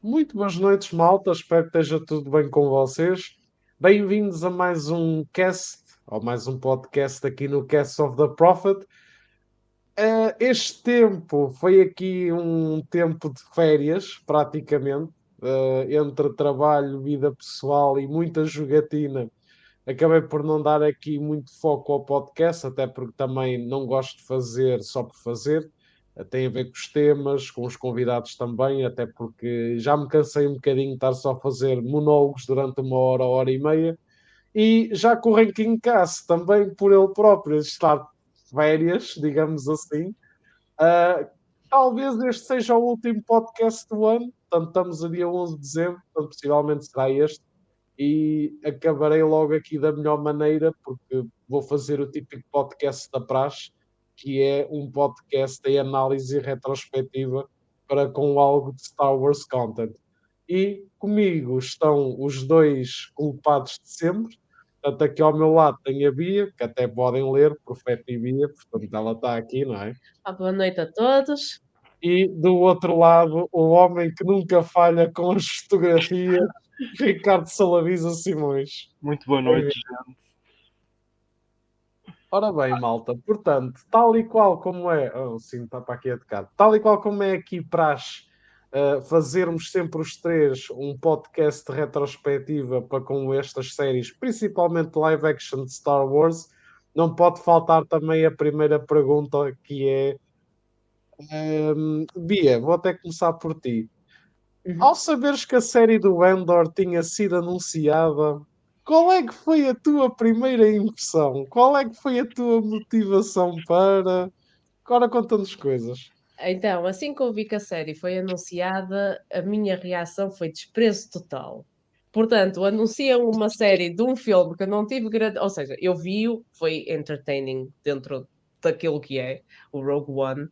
Muito boas noites, malta. Espero que esteja tudo bem com vocês. Bem-vindos a mais um cast, ou mais um podcast aqui no Cast of the Prophet. Este tempo foi aqui um tempo de férias, praticamente, entre trabalho, vida pessoal e muita jogatina. Acabei por não dar aqui muito foco ao podcast, até porque também não gosto de fazer só por fazer. Tem a ver com os temas, com os convidados também, até porque já me cansei um bocadinho de estar só a fazer monólogos durante uma hora e meia. E já com o Ranking Cast também por ele próprio estar de férias, digamos assim. Uh, Talvez este seja o último podcast do ano, portanto estamos a dia 11 de dezembro, portanto possivelmente será este e acabarei logo aqui da melhor maneira, porque vou fazer o típico podcast da praxe, que é um podcast em análise retrospectiva para com algo de Star Wars content. E comigo estão os dois culpados de sempre. Portanto, aqui ao meu lado tem a Bia, que até podem ler, Profeta e Bia, portanto ela está aqui, não é? Boa noite a todos. E do outro lado, o homem que nunca falha com as fotografias, Ricardo Salavisa Simões. Muito boa noite, gente. Ora bem, malta, portanto, tal e qual como é, sim, está para aqui a tocar, tal e qual como é aqui praxe, fazermos sempre os três um podcast de retrospectiva para com estas séries, principalmente live action de Star Wars, não pode faltar também a primeira pergunta que é, Bia, vou até começar por ti. Ao saberes que a série do Andor tinha sido anunciada, qual é que foi a tua primeira impressão? Qual é que foi a tua motivação para. Agora conta-nos coisas. Então, assim que eu vi que a série foi anunciada, a minha reação foi desprezo total. Portanto, anunciam uma série de um filme que eu não tive grande. Ou seja, eu vi-o, foi entertaining dentro daquilo que é o Rogue One.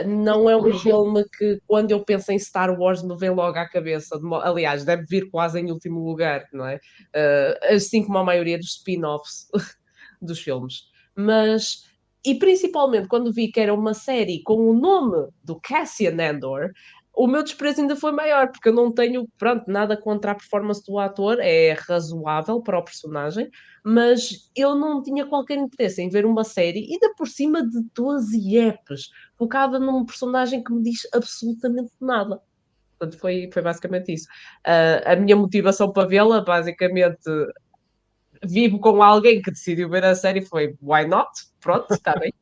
Não é um filme que, quando eu penso em Star Wars, me vem logo à cabeça. Aliás, deve vir quase em último lugar, não é? Assim como a maioria dos spin-offs dos filmes. Mas e principalmente quando vi que era uma série com o nome do Cassian Andor, o meu desprezo ainda foi maior, porque eu não tenho, pronto, nada contra a performance do ator, é razoável para o personagem, mas eu não tinha qualquer interesse em ver uma série, ainda por cima de 12 eps, focada num personagem que me diz absolutamente nada. Portanto, foi basicamente isso. A minha motivação para vê-la, basicamente, vivo com alguém que decidiu ver a série, foi why not? Pronto, está bem.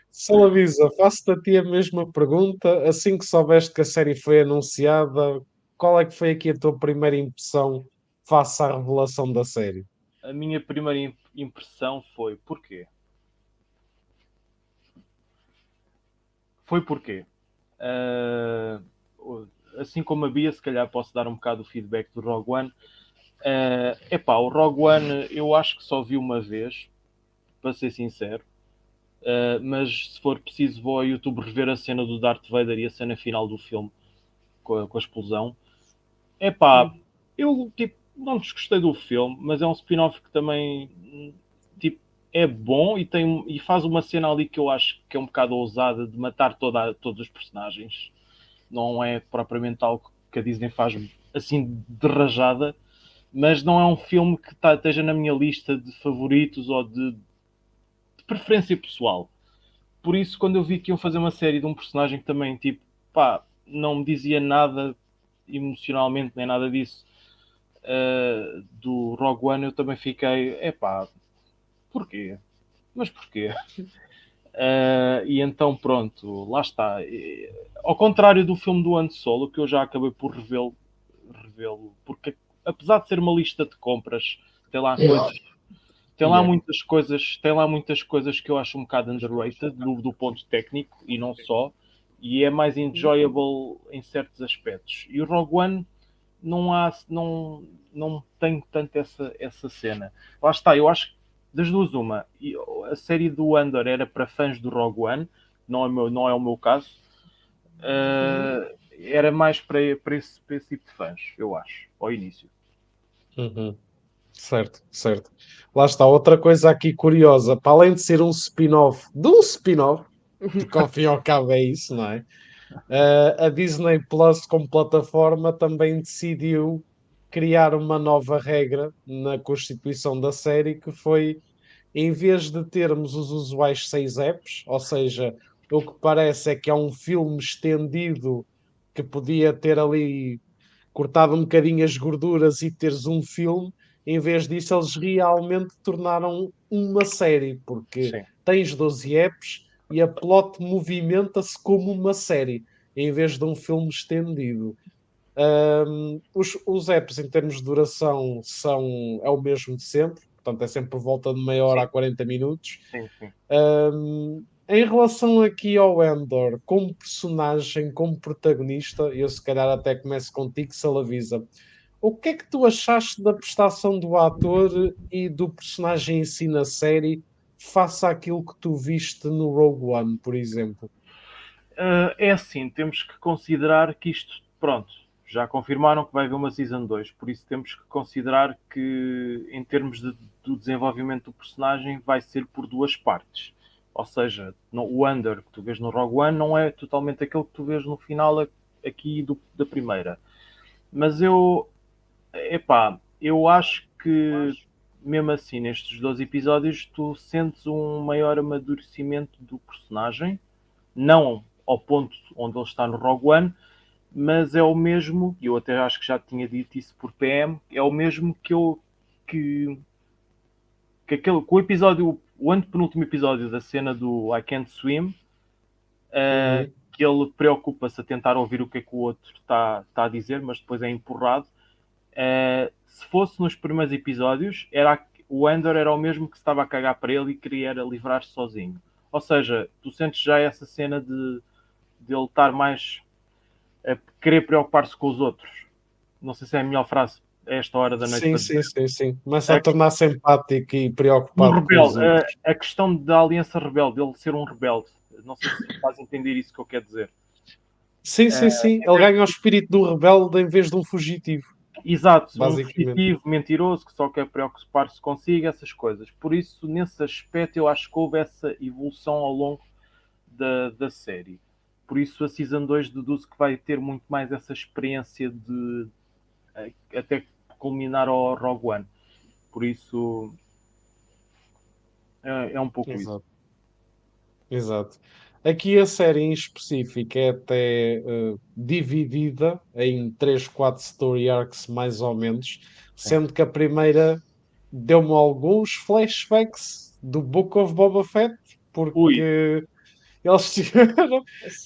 Salavisa, faço-te a ti a mesma pergunta. Assim que soubeste que a série foi anunciada, qual é que foi aqui a tua primeira impressão face à revelação da série? A minha primeira impressão foi porquê? Foi porquê? Assim como a Bia, se calhar posso dar um bocado o feedback do Rogue One. O Rogue One eu acho que só vi uma vez, para ser sincero. Mas se for preciso vou ao YouTube rever a cena do Darth Vader e a cena final do filme com a explosão. Eu tipo, não desgostei do filme, mas é um spin-off que também tipo, é bom e faz uma cena ali que eu acho que é um bocado ousada de matar todos os personagens. Não é propriamente algo que a Disney faz assim de rajada, mas não é um filme que esteja na minha lista de favoritos ou de preferência pessoal. Por isso, quando eu vi que iam fazer uma série de um personagem que também, tipo, não me dizia nada emocionalmente, nem nada disso, do Rogue One, eu também fiquei, porquê? Mas porquê? E então, pronto, lá está. Ao contrário do filme do Han Solo, que eu já acabei por revê-lo, porque apesar de ser uma lista de compras, tem lá coisas tem lá muitas coisas que eu acho um bocado underrated do ponto técnico e não só, e é mais enjoyable em certos aspectos. E o Rogue One não tem tanto essa cena. Lá está, eu acho que das duas uma, a série do Andor era para fãs do Rogue One, não é o meu caso. Era mais para esse tipo de fãs, eu acho, ao início. Uhum. Certo, certo. Lá está, outra coisa aqui curiosa, para além de ser um spin-off de um spin-off, porque ao fim e ao cabo é isso, não é? A Disney Plus, como plataforma, também decidiu criar uma nova regra na constituição da série, que foi, em vez de termos os usuais 6 apps, ou seja, o que parece é que há um filme estendido que podia ter ali cortado um bocadinho as gorduras e teres um filme, em vez disso eles realmente tornaram uma série, porque Sim. tens 12 apps e a plot movimenta-se como uma série, em vez de um filme estendido. Os apps, em termos de duração, é o mesmo de sempre, portanto, é sempre por volta de meia hora Sim, a 40 minutos. sim. Em relação aqui ao Endor, como personagem, como protagonista, eu se calhar até começo contigo, Salavisa. O que é que tu achaste da prestação do ator e do personagem em si na série, face àquilo que tu viste no Rogue One, por exemplo? É assim, temos que considerar que isto, pronto, já confirmaram que vai haver uma Season 2, por isso temos que considerar que, em termos do desenvolvimento do personagem, vai ser por duas partes. Ou seja, o Under que tu vês no Rogue One não é totalmente aquele que tu vês no final aqui da primeira. Mas eu acho que, mesmo assim, nestes 12 episódios, tu sentes um maior amadurecimento do personagem, não ao ponto onde ele está no Rogue One, mas é o mesmo, e eu até acho que já tinha dito isso por PM, é o mesmo que o episódio, o antepenúltimo episódio da cena do I Can't Swim, que ele preocupa-se a tentar ouvir o que é que o outro está a dizer, mas depois é empurrado. Se fosse nos primeiros episódios, o Andor era o mesmo que se estava a cagar para ele e queria livrar-se sozinho. Ou seja, tu sentes já essa cena de ele estar mais a querer preocupar-se com os outros. Não sei se é a melhor frase a esta hora da noite Sim, para sim, dizer. sim, sim. Começa a tornar-se empático e Um preocupado com os rebelde, outros. a questão da aliança rebelde, ele ser um rebelde. Não sei se faz entender isso que eu quero dizer. Sim, sim, sim. Ele ganha o espírito do rebelde em vez de um fugitivo, Exato, um basicamente. fugitivo, mentiroso, que só quer preocupar-se consigo, essas coisas. Por isso, nesse aspecto, eu acho que houve essa evolução ao longo da série. Por isso, a Season 2 deduzo que vai ter muito mais essa experiência de até culminar ao Rogue One. Por isso, é um pouco isso. Exato. Exato. Aqui a série em específico é até dividida em 3, 4 story arcs, mais ou menos, Sim. sendo que a primeira deu-me alguns flashbacks do Book of Boba Fett, Ui, porque eles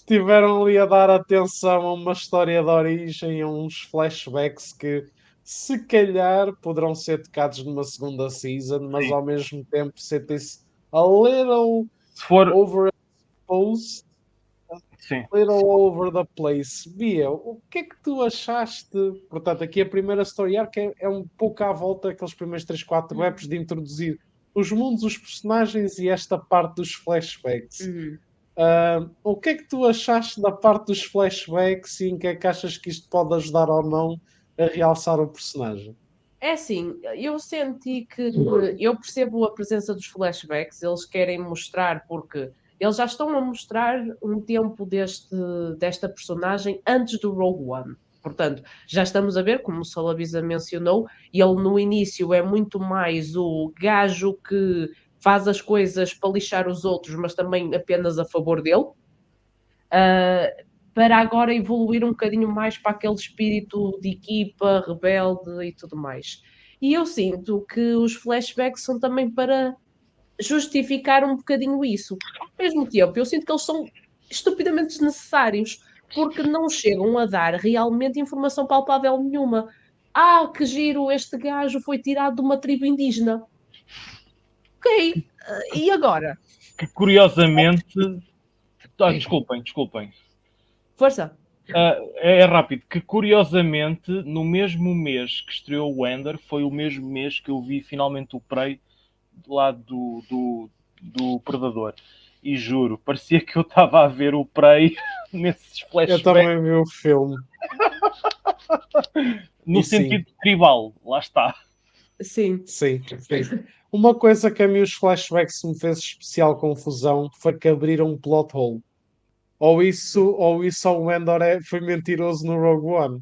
tiveram ali a dar atenção a uma história de origem, a uns flashbacks que se calhar poderão ser tocados numa segunda season, mas sim. ao mesmo tempo sentem-se a little Se for. overexposed, Sim. a little all over the place. Bia, o que é que tu achaste? Portanto, aqui a primeira story arc é um pouco à volta daqueles primeiros 3, 4 apps de introduzir os mundos, os personagens e esta parte dos flashbacks. O que é que tu achaste da parte dos flashbacks e em que é que achas que isto pode ajudar ou não a realçar o personagem? É assim, eu senti que eu percebo a presença dos flashbacks, eles querem mostrar, porque eles já estão a mostrar um tempo desta personagem antes do Rogue One. Portanto, já estamos a ver, como o Solavisa mencionou, ele no início é muito mais o gajo que faz as coisas para lixar os outros, mas também apenas a favor dele. Para agora evoluir um bocadinho mais para aquele espírito de equipa, rebelde e tudo mais. E eu sinto que os flashbacks são também para justificar um bocadinho isso. Ao mesmo tempo, eu sinto que eles são estupidamente desnecessários, porque não chegam a dar realmente informação palpável nenhuma. Ah, que giro, este gajo foi tirado de uma tribo indígena. Ok, e agora? Que curiosamente. Desculpem. Força. É rápido. Que curiosamente, no mesmo mês que estreou o Ender, foi o mesmo mês que eu vi finalmente o Prey do lado do Predador. E juro, parecia que eu estava a ver o Prey nesses Eu flashbacks, também vi o filme, no e sim. sentido tribal. Lá está. Sim. Sim, sim. Uma coisa que a mim os flashbacks me fez especial confusão foi que abriram um plot hole. Ou isso o Endor foi mentiroso no Rogue One.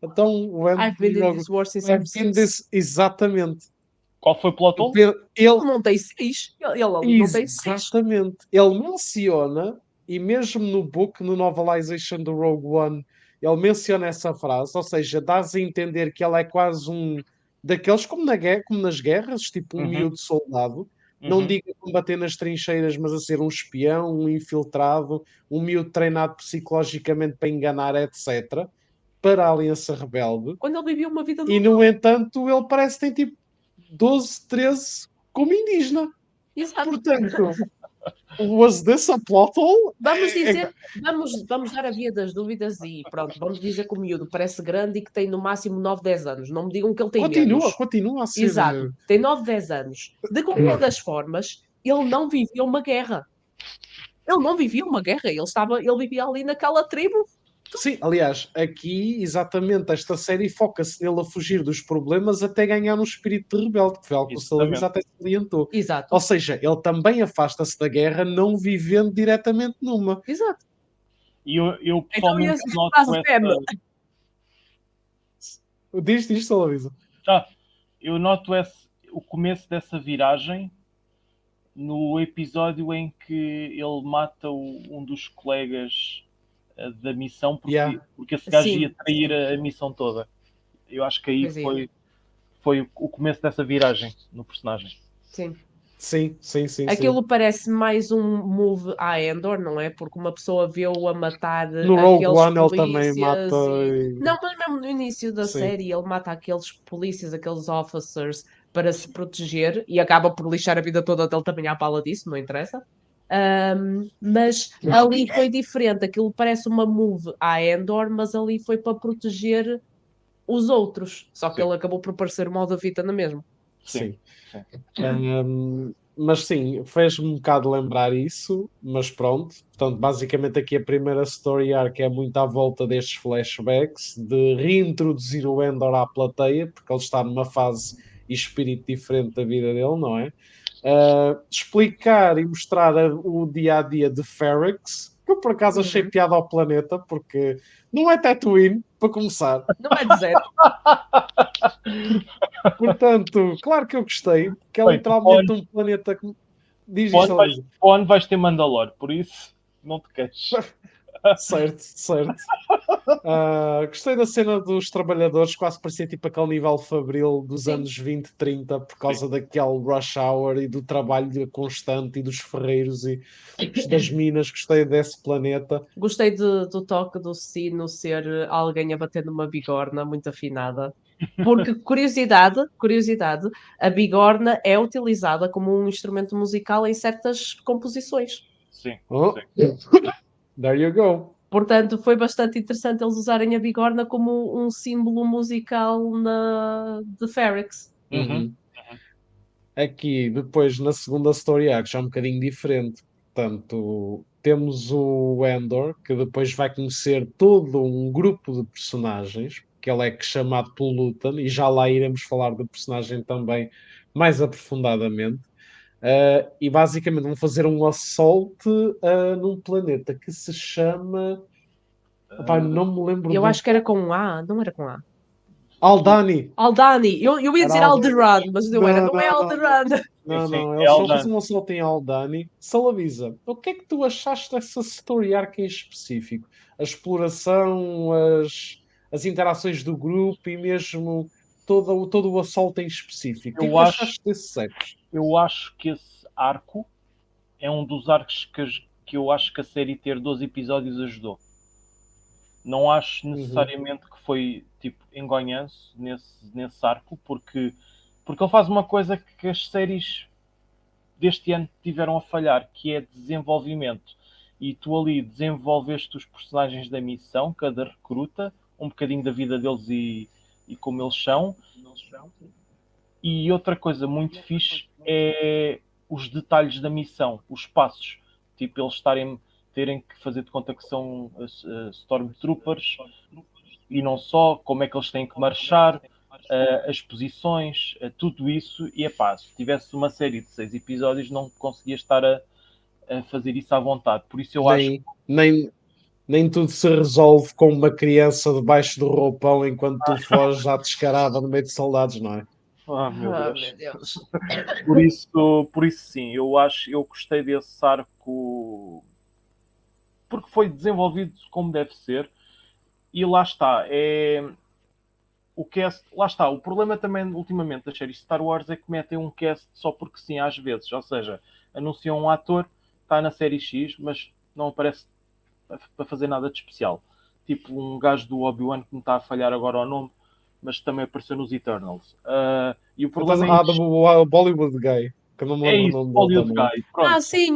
Então o Endor I've been no in Rogue this war since I've I'm been 6. exatamente. Qual foi o plot hole? Ele, Ele não tem 6. Ele ali não tem 6. exatamente. Ele menciona, e mesmo no book, no novelization do Rogue One, ele menciona essa frase, ou seja, dás a entender que ele é quase um daqueles como, como nas guerras, tipo um Uhum. miúdo soldado. Não Uhum. diga combater nas trincheiras, mas a ser um espião, um infiltrado, um miúdo treinado psicologicamente para enganar, etc. Para a Aliança Rebelde. Quando ele vivia uma vida E, no entanto, ele parece que tem tipo 12, 13 como indígena. Exato. Portanto, was this a plot hole? Vamos dizer, vamos dar a via das dúvidas e pronto, vamos dizer que o miúdo parece grande e que tem no máximo 9, 10 anos. Não me digam que ele tem menos. Continua a ser. Exato, tem 9, 10 anos. De qualquer das formas, ele não vivia uma guerra. Ele não vivia uma guerra, ele vivia ali naquela tribo. Sim, aliás, aqui exatamente esta série foca-se nele a fugir dos problemas até ganhar um espírito de rebelde, que foi algo que o Salamis até salientou. Exato, Ou seja, ele também afasta-se da guerra, não vivendo diretamente numa. exato. E eu Então pessoalmente esse noto faz essa. fêmea. Diz, Salamis. Eu noto o começo dessa viragem no episódio em que ele mata um dos colegas da missão porque esse gajo Sim, ia trair sim. a missão toda. Eu acho que aí Pois é. foi o começo dessa viragem no personagem. Sim. Sim. Aquilo parece mais um move à Endor, não é? Porque uma pessoa vê-o a matar No Rogue aqueles One ele também polícias mata. Não, mas mesmo no início da Sim. série ele mata aqueles polícias, aqueles officers para se proteger e acaba por lixar a vida toda dele também à pala disso, não interessa. Mas ali foi diferente, aquilo parece uma move à Endor, mas ali foi para proteger os outros. Só que Sim. ele acabou por parecer mal da fita na mesma. Sim. Mas sim, fez-me um bocado lembrar isso, mas pronto. Portanto, basicamente aqui a primeira story arc é muito à volta destes flashbacks, de reintroduzir o Endor à plateia, porque ele está numa fase e espírito diferente da vida dele, não é? Explicar e mostrar o dia-a-dia de Ferrex, que eu por acaso achei piada ao planeta, porque não é Tatooine, para começar. Não é dizer. Portanto, claro que eu gostei, que é literalmente um planeta que diz isto, O ano vais ter Mandalore, por isso não te queixes. Certo. Gostei da cena dos trabalhadores, quase parecia tipo aquele nível fabril dos Sim. anos 20, 30, por causa daquele rush hour e do trabalho constante e dos ferreiros e das minas. Gostei desse planeta. Gostei do toque do sino ser alguém a bater numa bigorna muito afinada. Porque, curiosidade, a bigorna é utilizada como um instrumento musical em certas composições. Sim. There you go. Portanto, foi bastante interessante eles usarem a bigorna como um símbolo musical de Ferrex. Aqui, depois, na segunda story arc, já é um bocadinho diferente. Portanto, temos o Endor, que depois vai conhecer todo um grupo de personagens, que ele é chamado pelo Luthor, e já lá iremos falar do personagem também mais aprofundadamente. E basicamente vão fazer um assault num planeta que se chama. Opá, não me lembro Eu do. acho que era com A, não era com A. Aldani! Aldani, eu ia dizer Era Alderaan, mas não era, não é Não. Alderaan. Não, É eles vão Aldani. fazer um assalto em Aldani. Salavisa, o que é que tu achaste dessa story arc em específico? A exploração, as interações do grupo e mesmo todo o assalto em específico. O que é que achaste desses arcos? Eu acho que esse arco é um dos arcos que eu acho que a série ter 12 episódios ajudou. Não acho necessariamente que foi tipo engonhanço nesse arco, porque ele faz uma coisa que as séries deste ano tiveram a falhar, que é desenvolvimento. E tu ali desenvolveste os personagens da missão, cada recruta, um bocadinho da vida deles e como eles são. E outra coisa muito fixe é os detalhes da missão, os passos. Tipo, eles terem que fazer de conta que são Stormtroopers e não só, como é que eles têm que marchar, as posições, tudo isso. E se tivesse uma série de 6 episódios, não conseguia estar a fazer isso à vontade. Por isso eu acho... Nem tudo se resolve com uma criança debaixo do roupão enquanto tu foges à descarada no meio de soldados, não é? Ah, meu Ah, Deus. meu Deus. Por isso sim, eu gostei desse arco porque foi desenvolvido como deve ser e lá está, o cast, lá está, o problema também ultimamente das séries Star Wars é que metem um cast só porque sim às vezes, ou seja, anunciam um ator, está na série X, mas não aparece para fazer nada de especial. Tipo um gajo do Obi-Wan que me está a falhar agora o nome, mas também apareceu nos Eternals. E o Estás problema é a isto. do Bollywood Guy, que eu não me É lembro o isso, nome dele Hollywood também. Guy, Ah, pronto. sim,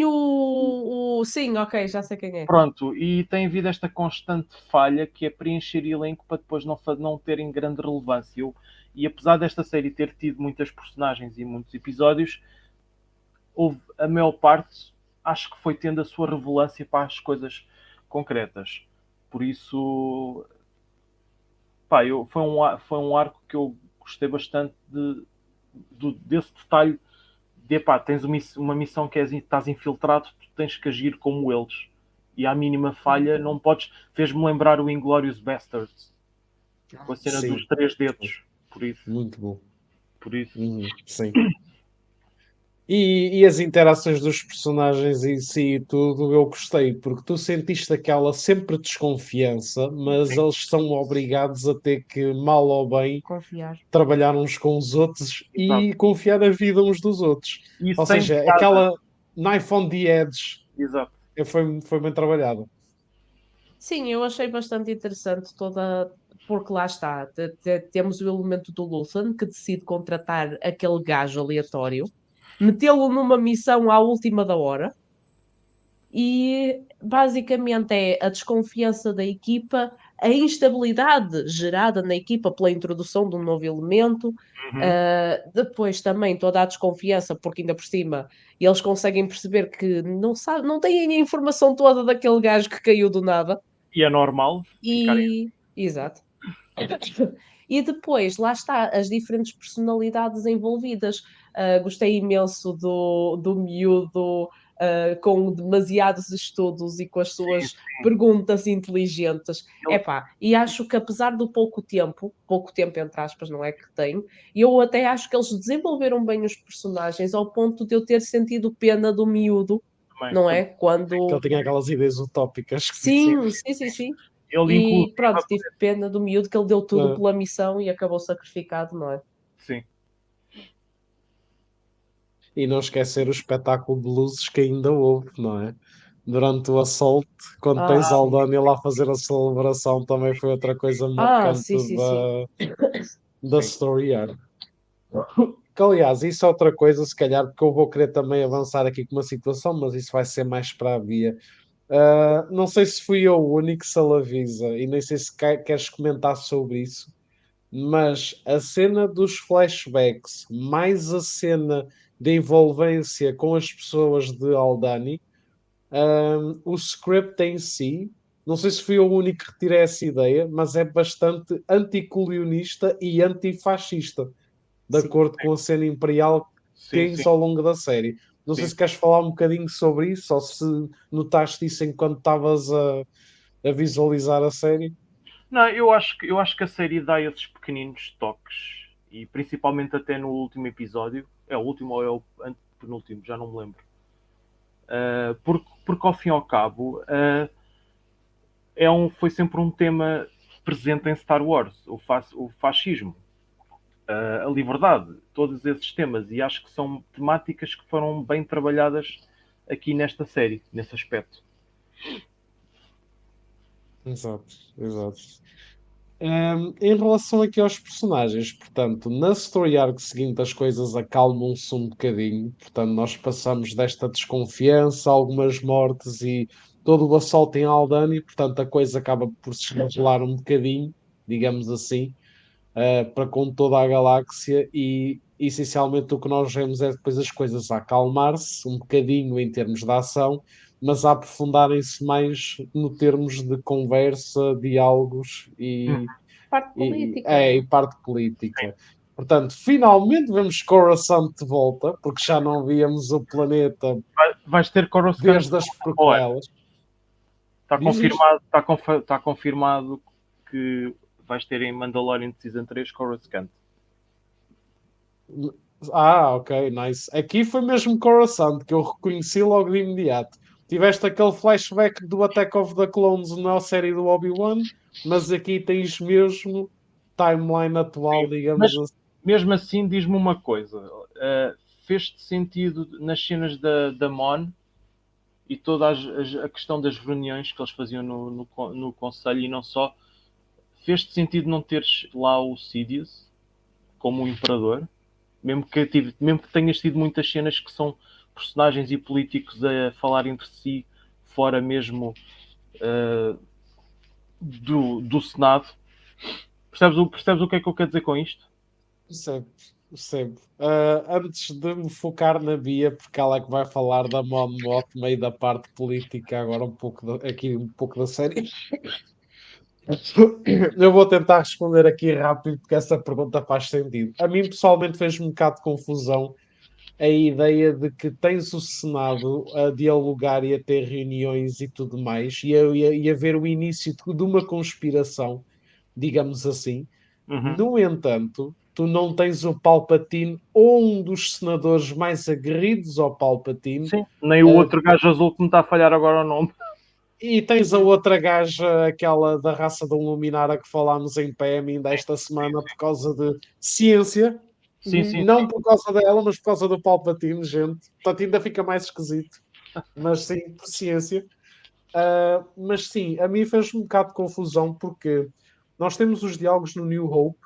sim, ok, já sei quem é. Pronto, e tem havido esta constante falha que é preencher elenco para depois não terem grande relevância. E apesar desta série ter tido muitas personagens e muitos episódios, houve a maior parte, acho que foi tendo a sua relevância para as coisas concretas. Por isso, pá, foi um arco que eu gostei bastante desse detalhe de pá, tens uma missão que estás infiltrado, tu tens que agir como eles. E à mínima falha, não podes. Fez-me lembrar o Inglourious Basterds, com a cena Sim, dos 3 dedos. Por isso, muito bom. por isso. Sim. E as interações dos personagens em si e tudo, eu gostei, porque tu sentiste aquela sempre desconfiança, mas Sim, eles são obrigados a ter que, mal ou bem, Confiar. trabalhar uns com os outros exato. e confiar na vida uns dos outros. E Ou sem seja, piada. aquela knife on the edge Exato. foi bem trabalhada. Sim, eu achei bastante interessante toda, porque lá está, temos o elemento do Luthen que decide contratar aquele gajo aleatório, metê-lo numa missão à última da hora, e basicamente é a desconfiança da equipa, a instabilidade gerada na equipa pela introdução de um novo elemento, Uhum. depois também toda a desconfiança, porque ainda por cima eles conseguem perceber que não têm a informação toda daquele gajo que caiu do nada. E é normal ficarem. Exato. E depois, lá está, as diferentes personalidades envolvidas. Gostei imenso do miúdo, com demasiados estudos e com as Sim, suas perguntas inteligentes. ele, Epá, e acho que apesar do pouco tempo entre aspas, não é que tem, eu até acho que eles desenvolveram bem os personagens ao ponto de eu ter sentido pena do miúdo, também, não é? também. Que Quando ele tinha aquelas ideias utópicas. Sim. sim, sim, sim, sim. Ele, E inclusive, pronto, tive pena do miúdo que ele deu tudo Ah, pela missão e acabou sacrificado, não é? sim. e não esquecer o espetáculo de luzes que ainda houve, não é? Durante o assalto, quando tens Ah, sim. Aldani lá a fazer a celebração, também foi outra coisa Ah, marcante sim, sim, sim. da Sim. story arc. Que, aliás, isso é outra coisa, se calhar, porque eu vou querer também avançar aqui com uma situação, mas isso vai ser mais para a via. Não sei se fui eu o único que se avisa, e nem sei se queres comentar sobre isso, mas a cena dos flashbacks, mais a cena de envolvência com as pessoas de Aldani, o script em si, não sei se fui eu o único que retirei essa ideia, mas é bastante anticolonista e antifascista, de Sim. acordo com a cena imperial que Sim, sim. tens ao longo da série. Não sei Sim. se queres falar um bocadinho sobre isso ou se notaste isso enquanto estavas a visualizar a série. Não, eu acho que a série dá esses pequeninos toques e principalmente até no último episódio. É o último ou é o antepenúltimo, já não me lembro. Porque ao fim e ao cabo foi sempre um tema presente em Star Wars, o fascismo, a liberdade, todos esses temas, e acho que são temáticas que foram bem trabalhadas aqui nesta série, nesse aspecto. Exato, exato. Em relação aqui aos personagens, portanto, na story arc seguinte as coisas acalmam-se um bocadinho, portanto, nós passamos desta desconfiança, algumas mortes e todo o assalto em Aldani, portanto, a coisa acaba por se esfagelar um bocadinho, digamos assim, para com toda a galáxia e essencialmente o que nós vemos é depois as coisas a acalmar-se um bocadinho em termos de ação, mas a aprofundarem-se mais no termos de conversa, diálogos Parte política. e parte política. Portanto, finalmente vemos Coruscant de volta, porque já não víamos o planeta Vais ter Coruscant. desde as prequelas. Está confirmado que vais ter em Mandalorian Season 3 Coruscant. Ok, nice. Aqui foi mesmo Coruscant, que eu reconheci logo de imediato. Tiveste aquele flashback do Attack of the Clones na série do Obi-Wan, mas aqui tens mesmo timeline atual, digamos assim. Mesmo assim, diz-me uma coisa. Fez-te sentido nas cenas da Mon e toda a questão das reuniões que eles faziam no Conselho e não só, fez-te sentido não teres lá o Sidious como o Imperador? Mesmo que tenhas tido muitas cenas que são personagens e políticos a falar entre si, fora mesmo do Senado. Percebes o que é que eu quero dizer com isto? Percebo. Antes de me focar na Bia, porque ela é que vai falar da Mon Mothma e da parte política agora um pouco da série. Eu vou tentar responder aqui rápido porque essa pergunta faz sentido. A mim pessoalmente fez-me um bocado de confusão a ideia de que tens o Senado a dialogar e a ter reuniões e tudo mais, e a ver o início de uma conspiração, digamos assim. No entanto, tu não tens o Palpatine ou um dos senadores mais aguerridos ao Palpatine. Sim, nem o outro gajo azul que me está a falhar agora o nome. E tens a outra gaja, aquela da raça da Luminara que falámos em PM ainda esta semana por causa de ciência. Sim. Não por causa dela, mas por causa do Palpatine, gente. Portanto, ainda fica mais esquisito. Mas sim, por ciência. Mas sim, a mim fez-me um bocado de confusão porque nós temos os diálogos no New Hope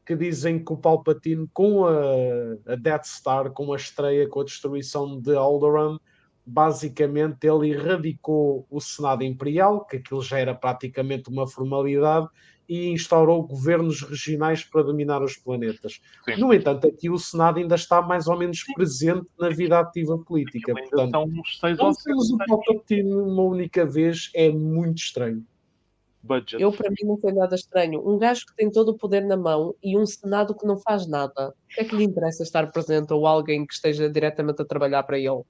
que dizem que o Palpatine, com a Death Star, com a estreia, com a destruição de Alderaan, basicamente ele erradicou o Senado Imperial, que aquilo já era praticamente uma formalidade, e instaurou governos regionais para dominar os planetas. Sim. No entanto, aqui o Senado ainda está mais ou menos presente na vida ativa política. Ainda Portanto, são uns 6 não ou 7 temos o Palpatine uma única vez é muito estranho. budget. Para mim, não foi nada estranho. Um gajo que tem todo o poder na mão e um Senado que não faz nada. O que é que lhe interessa estar presente ou alguém que esteja diretamente a trabalhar para ele?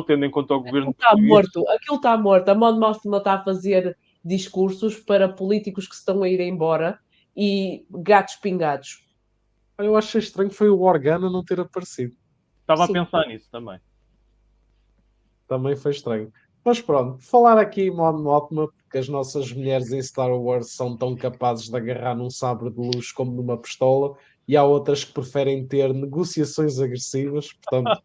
Tendo em conta o governo Aquilo está morto. A Mon Mothma está a fazer discursos para políticos que se estão a ir embora e gatos pingados. Eu achei estranho foi o Organa não ter aparecido. Estava Sim. a pensar nisso também. Também foi estranho. Mas pronto, falar aqui em Mon Mothma, porque as nossas mulheres em Star Wars são tão capazes de agarrar num sabre de luz como numa pistola, e há outras que preferem ter negociações agressivas. Portanto,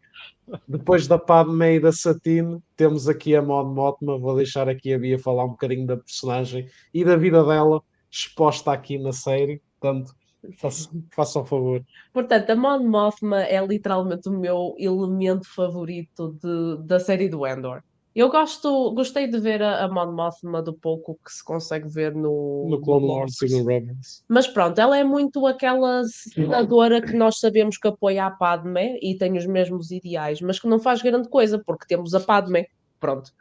depois da Padmé e da Satine, temos aqui a Mon Mothma. Vou deixar aqui a Bia falar um bocadinho da personagem e da vida dela, exposta aqui na série. Portanto, faça o favor. Portanto, a Mon Mothma é literalmente o meu elemento favorito da série do Andor. Eu gostei de ver a Mon Mothma do pouco que se consegue ver No Clone Wars e no Rebels. Mas pronto, ela é muito aquela senadora que nós sabemos que apoia a Padmé e tem os mesmos ideais, mas que não faz grande coisa, porque temos a Padmé. Pronto.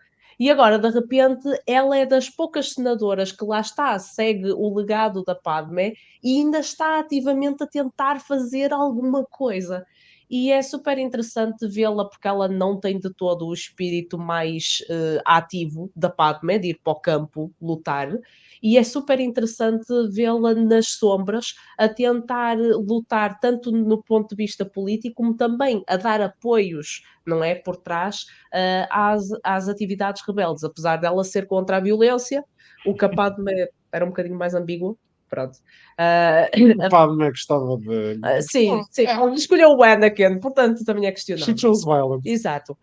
E agora, de repente, ela é das poucas senadoras que lá está, segue o legado da Padmé e ainda está ativamente a tentar fazer alguma coisa. E é super interessante vê-la porque ela não tem de todo o espírito mais ativo da Padmé, de ir para o campo lutar, e é super interessante vê-la nas sombras a tentar lutar tanto no ponto de vista político como também a dar apoios, não é, por trás às atividades rebeldes, apesar dela ser contra a violência, o capaz era um bocadinho mais ambíguo. Pronto. O Padmé gostava de... Sim. Escolheu o Anakin, portanto também é She questionável. chose violence. Exato.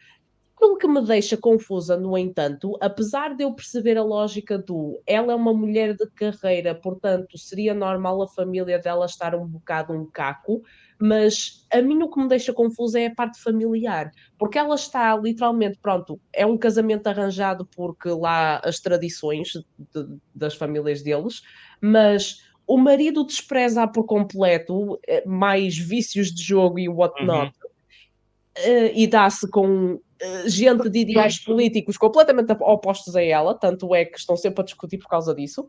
Aquilo que me deixa confusa, no entanto, apesar de eu perceber a lógica ela é uma mulher de carreira, portanto seria normal a família dela estar um bocado um caco, mas a mim o que me deixa confusa é a parte familiar, porque ela está literalmente, pronto, é um casamento arranjado porque lá as tradições das famílias deles, mas o marido despreza por completo, mais vícios de jogo e whatnot, e dá-se com gente de ideais políticos completamente opostos a ela, tanto é que estão sempre a discutir por causa disso.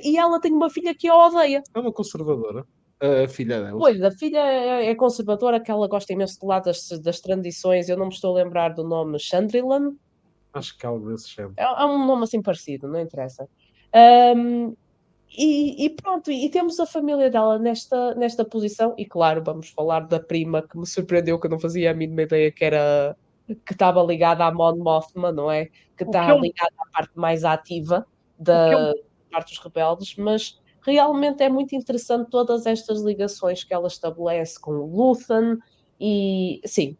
E ela tem uma filha que a odeia. É uma conservadora. A filha dela. Pois, a filha é conservadora, que ela gosta imenso de lá das tradições. Eu não me estou a lembrar do nome Chandrilan. Acho que é algo desse género. É um nome assim parecido, não interessa. Ahm, e pronto, e temos a família dela nesta posição, e claro, vamos falar da prima que me surpreendeu, que eu não fazia a mínima ideia que estava ligada à Mon Mothma, não é? Que O que está é um, ligada à parte mais ativa o que é um da parte dos rebeldes, mas realmente é muito interessante todas estas ligações que ela estabelece com o Luthen, e sim,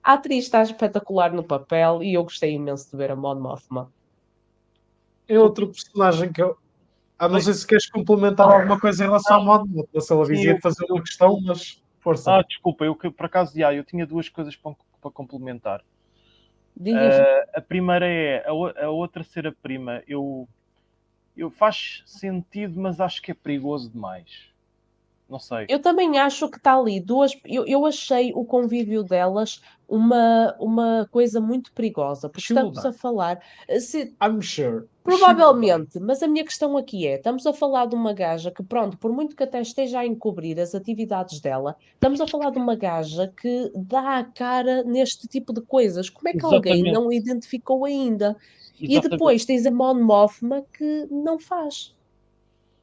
a atriz está espetacular no papel e eu gostei imenso de ver a Mon Mothma. É outro personagem que eu. Não sei se queres complementar alguma coisa em relação ao modo. Não sei se ela sim, dizia de fazer uma questão, mas força. desculpa, por acaso, eu tinha duas coisas para complementar. Diz. A primeira é a outra ser a prima. Eu faz sentido, mas acho que é perigoso demais. Não sei. Eu também acho que está ali duas. Eu achei o convívio delas uma coisa muito perigosa, porque She will estamos die. a falar. Se, I'm sure. She will die. provavelmente, mas a minha questão aqui é: estamos a falar de uma gaja que, pronto, por muito que até esteja a encobrir as atividades dela, estamos a falar de uma gaja que dá a cara neste tipo de coisas. Como é que alguém Exatamente. não a identificou ainda? E Exatamente. depois tens a Mon Mothma que não faz.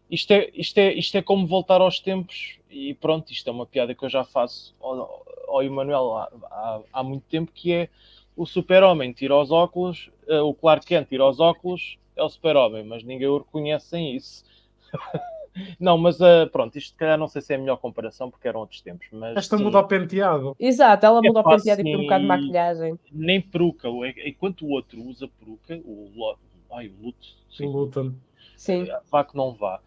Isto é como voltar aos tempos, e pronto, isto é uma piada que eu já faço ao Emanuel há muito tempo, que é o super-homem tira os óculos, o Clark Kent tira os óculos, é o super-homem, mas ninguém o reconhece sem isso. Não, mas pronto, isto se calhar não sei se é a melhor comparação, porque eram outros tempos, mas Esta sim, muda o penteado. Exato, ela é muda o penteado e põe um bocado de assim, maquilhagem. nem peruca, enquanto o outro usa peruca, o Luto, O sim, Luton. Sim. vá que não vá.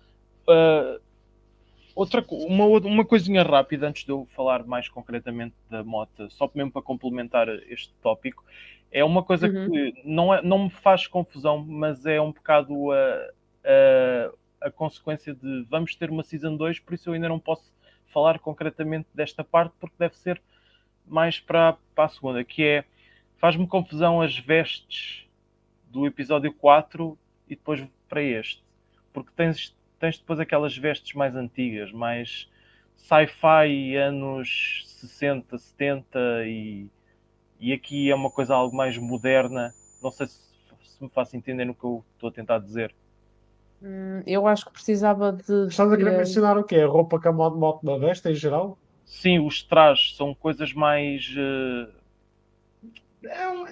Uma coisinha rápida antes de eu falar mais concretamente da moto, só mesmo para complementar este tópico, é uma coisa Uhum. que não me faz confusão, mas é um bocado a consequência de vamos ter uma Season 2, por isso eu ainda não posso falar concretamente desta parte, porque deve ser mais para a segunda, que é faz-me confusão as vestes do episódio 4 e depois para este, porque tens depois aquelas vestes mais antigas, mais sci-fi anos 60, 70 e aqui é uma coisa algo mais moderna. Não sei se me faço entender no que eu estou a tentar dizer. Eu acho que precisava de Estás a querer ver. mencionar o quê? A roupa que a moto na veste em geral? Sim, os trajes são coisas mais.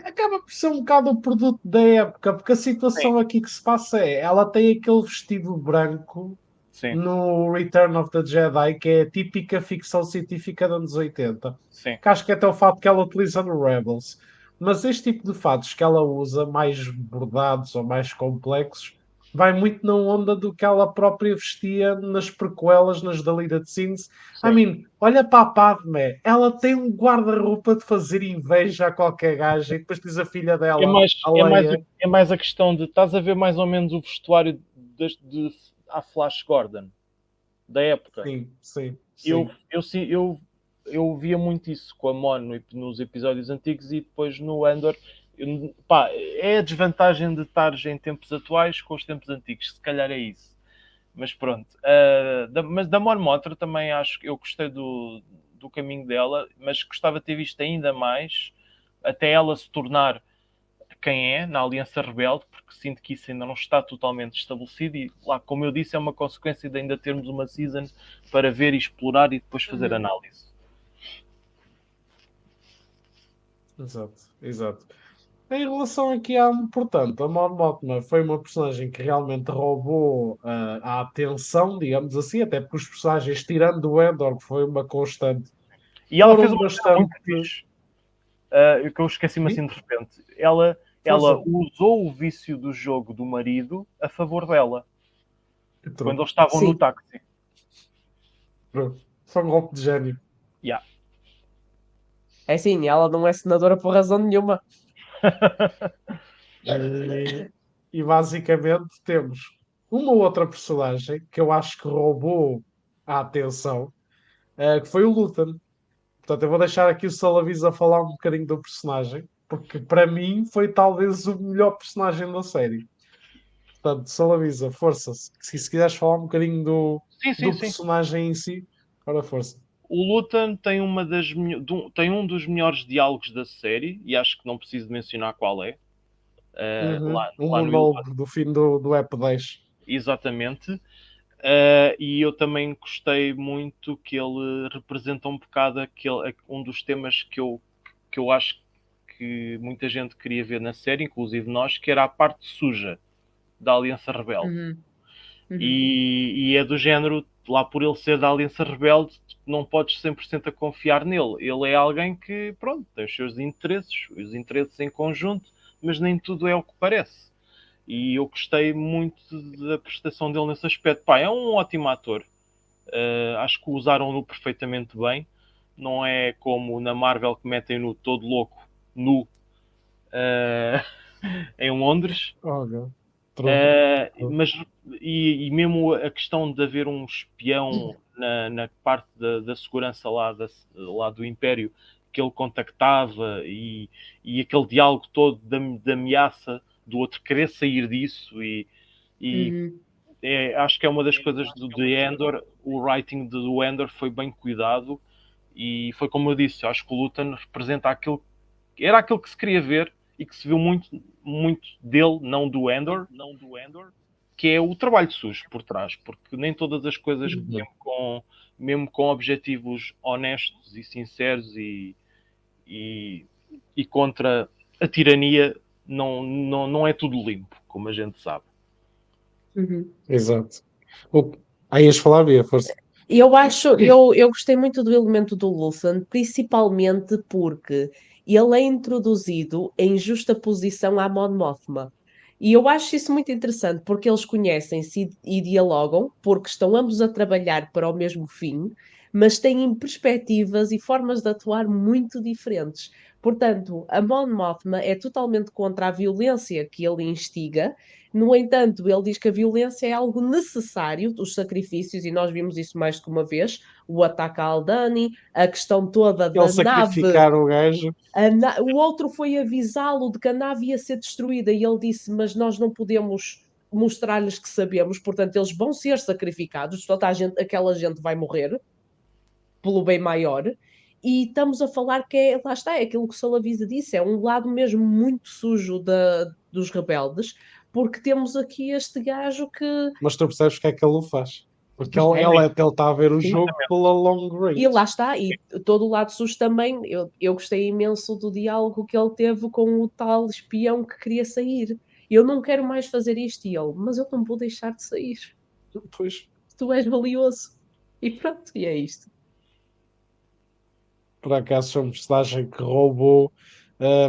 Acaba por ser um bocado o produto da época, porque a Sim, situação aqui que se passa é, ela tem aquele vestido branco sim, no Return of the Jedi, que é a típica ficção científica dos anos 80, sim. que acho que é até o fato que ela utiliza no Rebels. Mas este tipo de fatos que ela usa, mais bordados ou mais complexos, vai muito na onda do que ela própria vestia nas prequelas, nas Deleted Scenes. Sim. Olha para a Padmé, ela tem um guarda-roupa de fazer inveja a qualquer gaja, e depois diz a filha É dela, mais, a é, mais, Leia. é mais a questão de estás a ver mais ou menos o vestuário a Flash Gordon da época. Sim, sim, Eu, sim. eu, sim- eu via muito isso com a Mon nos episódios antigos e depois no Andor. Pá, é a desvantagem de estares em tempos atuais com os tempos antigos, se calhar é isso. Mas pronto. Mas da Mon Mothma também acho que eu gostei do caminho dela, mas gostava de ter visto ainda mais até ela se tornar quem é na Aliança Rebelde, porque sinto que isso ainda não está totalmente estabelecido e lá, como eu disse, é uma consequência de ainda termos uma season para ver e explorar e depois fazer Uhum. análise. Exato, exato. Em relação aqui à, portanto, a Mon Mothma foi uma personagem que realmente roubou a atenção, digamos assim, até porque os personagens, tirando o Endor, que foi uma constante, E ela fez foram uma cena bastante. muito fixe, que eu esqueci-me Sim, assim de repente. Ela força. usou o vício do jogo do marido a favor dela, quando Entrou. eles estavam no Sim, táxi. Pronto. Foi um golpe de gênio. Yeah. é assim, ela não é senadora por razão nenhuma. E basicamente temos uma outra personagem que eu acho que roubou a atenção, que foi o Luthen. Portanto, eu vou deixar aqui o Salavisa falar um bocadinho do personagem, porque para mim foi talvez o melhor personagem da série. Portanto, Salavisa, força. Se quiseres falar um bocadinho do Sim. personagem em si, ora força. O Luthor tem tem um dos melhores diálogos da série, e acho que não preciso mencionar qual é. Um Lá no elevador. monólogo do fim do App 10. Exatamente. E eu também gostei muito que ele representa um bocado um dos temas que eu acho que muita gente queria ver na série, inclusive nós, que era a parte suja da Aliança Rebelde. Uhum. Uhum. E é do género, lá por ele ser da Aliança Rebelde, não podes 100% a confiar nele. Ele é alguém que, pronto, tem os seus interesses, os interesses em conjunto, mas nem tudo é o que parece. E eu gostei muito da prestação dele nesse aspecto. Pá, é um ótimo ator. Acho que usaram-no perfeitamente bem. Não é como na Marvel que metem-no todo louco, nu, em Londres. Olha, true. Mas e mesmo a questão de haver um espião na parte da segurança lá do Império que ele contactava e aquele diálogo todo da ameaça do outro querer sair disso e Uhum. acho que é uma das coisas de Endor. O writing do Endor foi bem cuidado e foi como eu disse, eu acho que o Luton representa era aquilo que se queria ver e que se viu muito dele, não do Endor, que é o trabalho sujo por trás, porque nem todas as coisas, mesmo com objetivos honestos e sinceros e contra a tirania, não é tudo limpo, como a gente sabe. Uhum. Exato. Aí ias falar, Bia, força. Eu gostei muito do elemento do Luthen, principalmente porque ele é introduzido em justa posição à Mon Mothma. E eu acho isso muito interessante, porque eles conhecem-se e dialogam, porque estão ambos a trabalhar para o mesmo fim, mas têm perspectivas e formas de atuar muito diferentes. Portanto, a Mon Mothma é totalmente contra a violência que ele instiga. No entanto, ele diz que a violência é algo necessário, os sacrifícios, e nós vimos isso mais de uma vez, o ataque a Aldani, a questão toda Ele da nave. sacrificar o gajo. O outro foi avisá-lo de que a nave ia ser destruída e ele disse, mas nós não podemos mostrar-lhes que sabemos, portanto eles vão ser sacrificados, toda a gente, aquela gente vai morrer pelo bem maior. E estamos a falar que lá está, é aquilo que o Salavisa disse, é um lado mesmo muito sujo dos rebeldes, porque temos aqui este gajo que. Mas tu percebes o que é que ele o faz? Porque ele está a ver o jogo pela long range. E lá está, e todo o lado sujo também, eu gostei imenso do diálogo que ele teve com o tal espião que queria sair. Eu não quero mais fazer isto, e ele, mas eu não vou deixar de sair. Pois, Tu és valioso. E pronto, e é isto. por acaso foi um personagem que roubou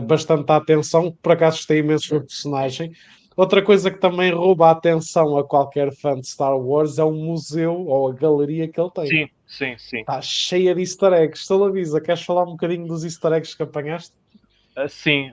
bastante a atenção. Por acaso gostei imenso do personagem. Outra coisa que também rouba a atenção a qualquer fã de Star Wars é o museu ou a galeria que ele tem. Sim. Está cheia de easter eggs. Salavisa, queres falar um bocadinho dos easter eggs que apanhaste? Sim,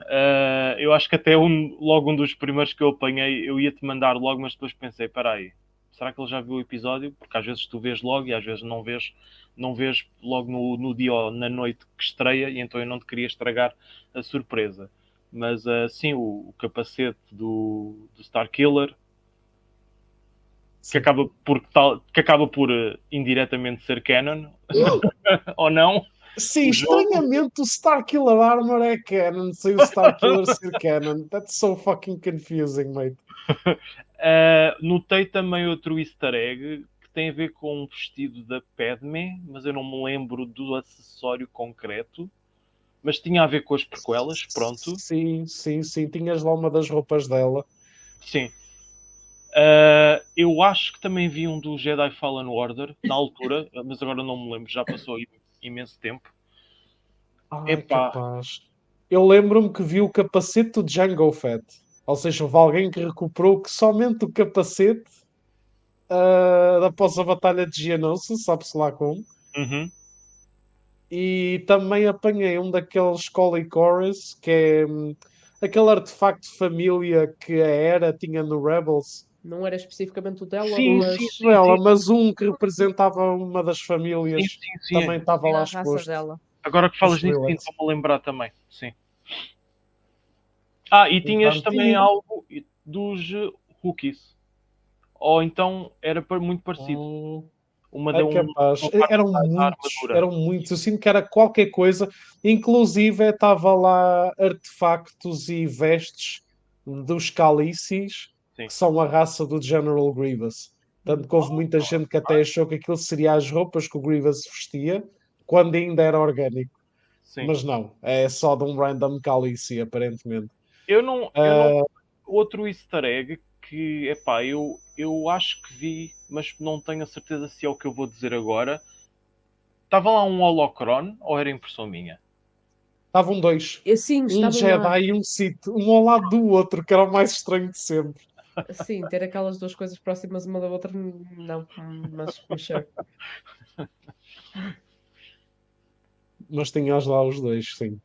eu acho que até logo um dos primeiros que eu apanhei, eu ia-te mandar logo, mas depois pensei, espera aí, será que ele já viu o episódio? Porque às vezes tu vês logo e às vezes não vês logo no dia ou na noite que estreia, e então eu não te queria estragar a surpresa. Mas sim, o capacete do Starkiller, Sim. que acaba por indiretamente ser canon, ou não, Sim, o jogo. estranhamente o Starkiller Armor é canon, sem o Starkiller ser canon. That's so fucking confusing, mate. Notei também outro easter egg que tem a ver com um vestido da Padme, mas eu não me lembro do acessório concreto. Mas tinha a ver com as prequelas, pronto. Sim. Tinhas lá uma das roupas dela. Sim. Eu acho que também vi um do Jedi Fallen Order, na altura, mas agora não me lembro, já passou imenso tempo. Ai, Epá, capaz. Eu lembro-me que vi o capacete do Jango Fett. Ou seja, houve alguém que recuperou que somente o capacete após a Batalha de Geonosis, sabe-se lá como. uhum. E também apanhei um daqueles Collie Chorus, que é aquele artefacto de família que a Hera tinha no Rebels. Não era especificamente o dela, Sim, mas Dela, mas um que representava uma das famílias sim. também estava lá era a raça exposto. dela. Agora que Os falas nisso, sim, Twi'leks. estou-me a lembrar também. Sim. E tinhas Portanto, também algo dos Rookies. Ou então era muito parecido. Uma É deu capaz. uma parte Eram da muitos, armadura. eram muitos. Eu sinto que era qualquer coisa. Inclusive, estava lá artefactos e vestes dos Calicis, Sim. que são a raça do General Grievous. Tanto que houve muita gente que até achou que aquilo seria as roupas que o Grievous vestia, quando ainda era orgânico. Sim. Mas não, é só de um random Calici, aparentemente. Eu não. Outro easter egg que, epá, eu acho que vi, mas não tenho a certeza se é o que eu vou dizer agora. Estava lá um holocron ou era impressão minha? Estavam dois. Sim, Um estavam lá. Jedi e um Sith, um ao lado do outro, que era o mais estranho de sempre. Sim, ter aquelas duas coisas próximas uma da outra, não. Mas sure. Mas tinhas lá os dois, sim.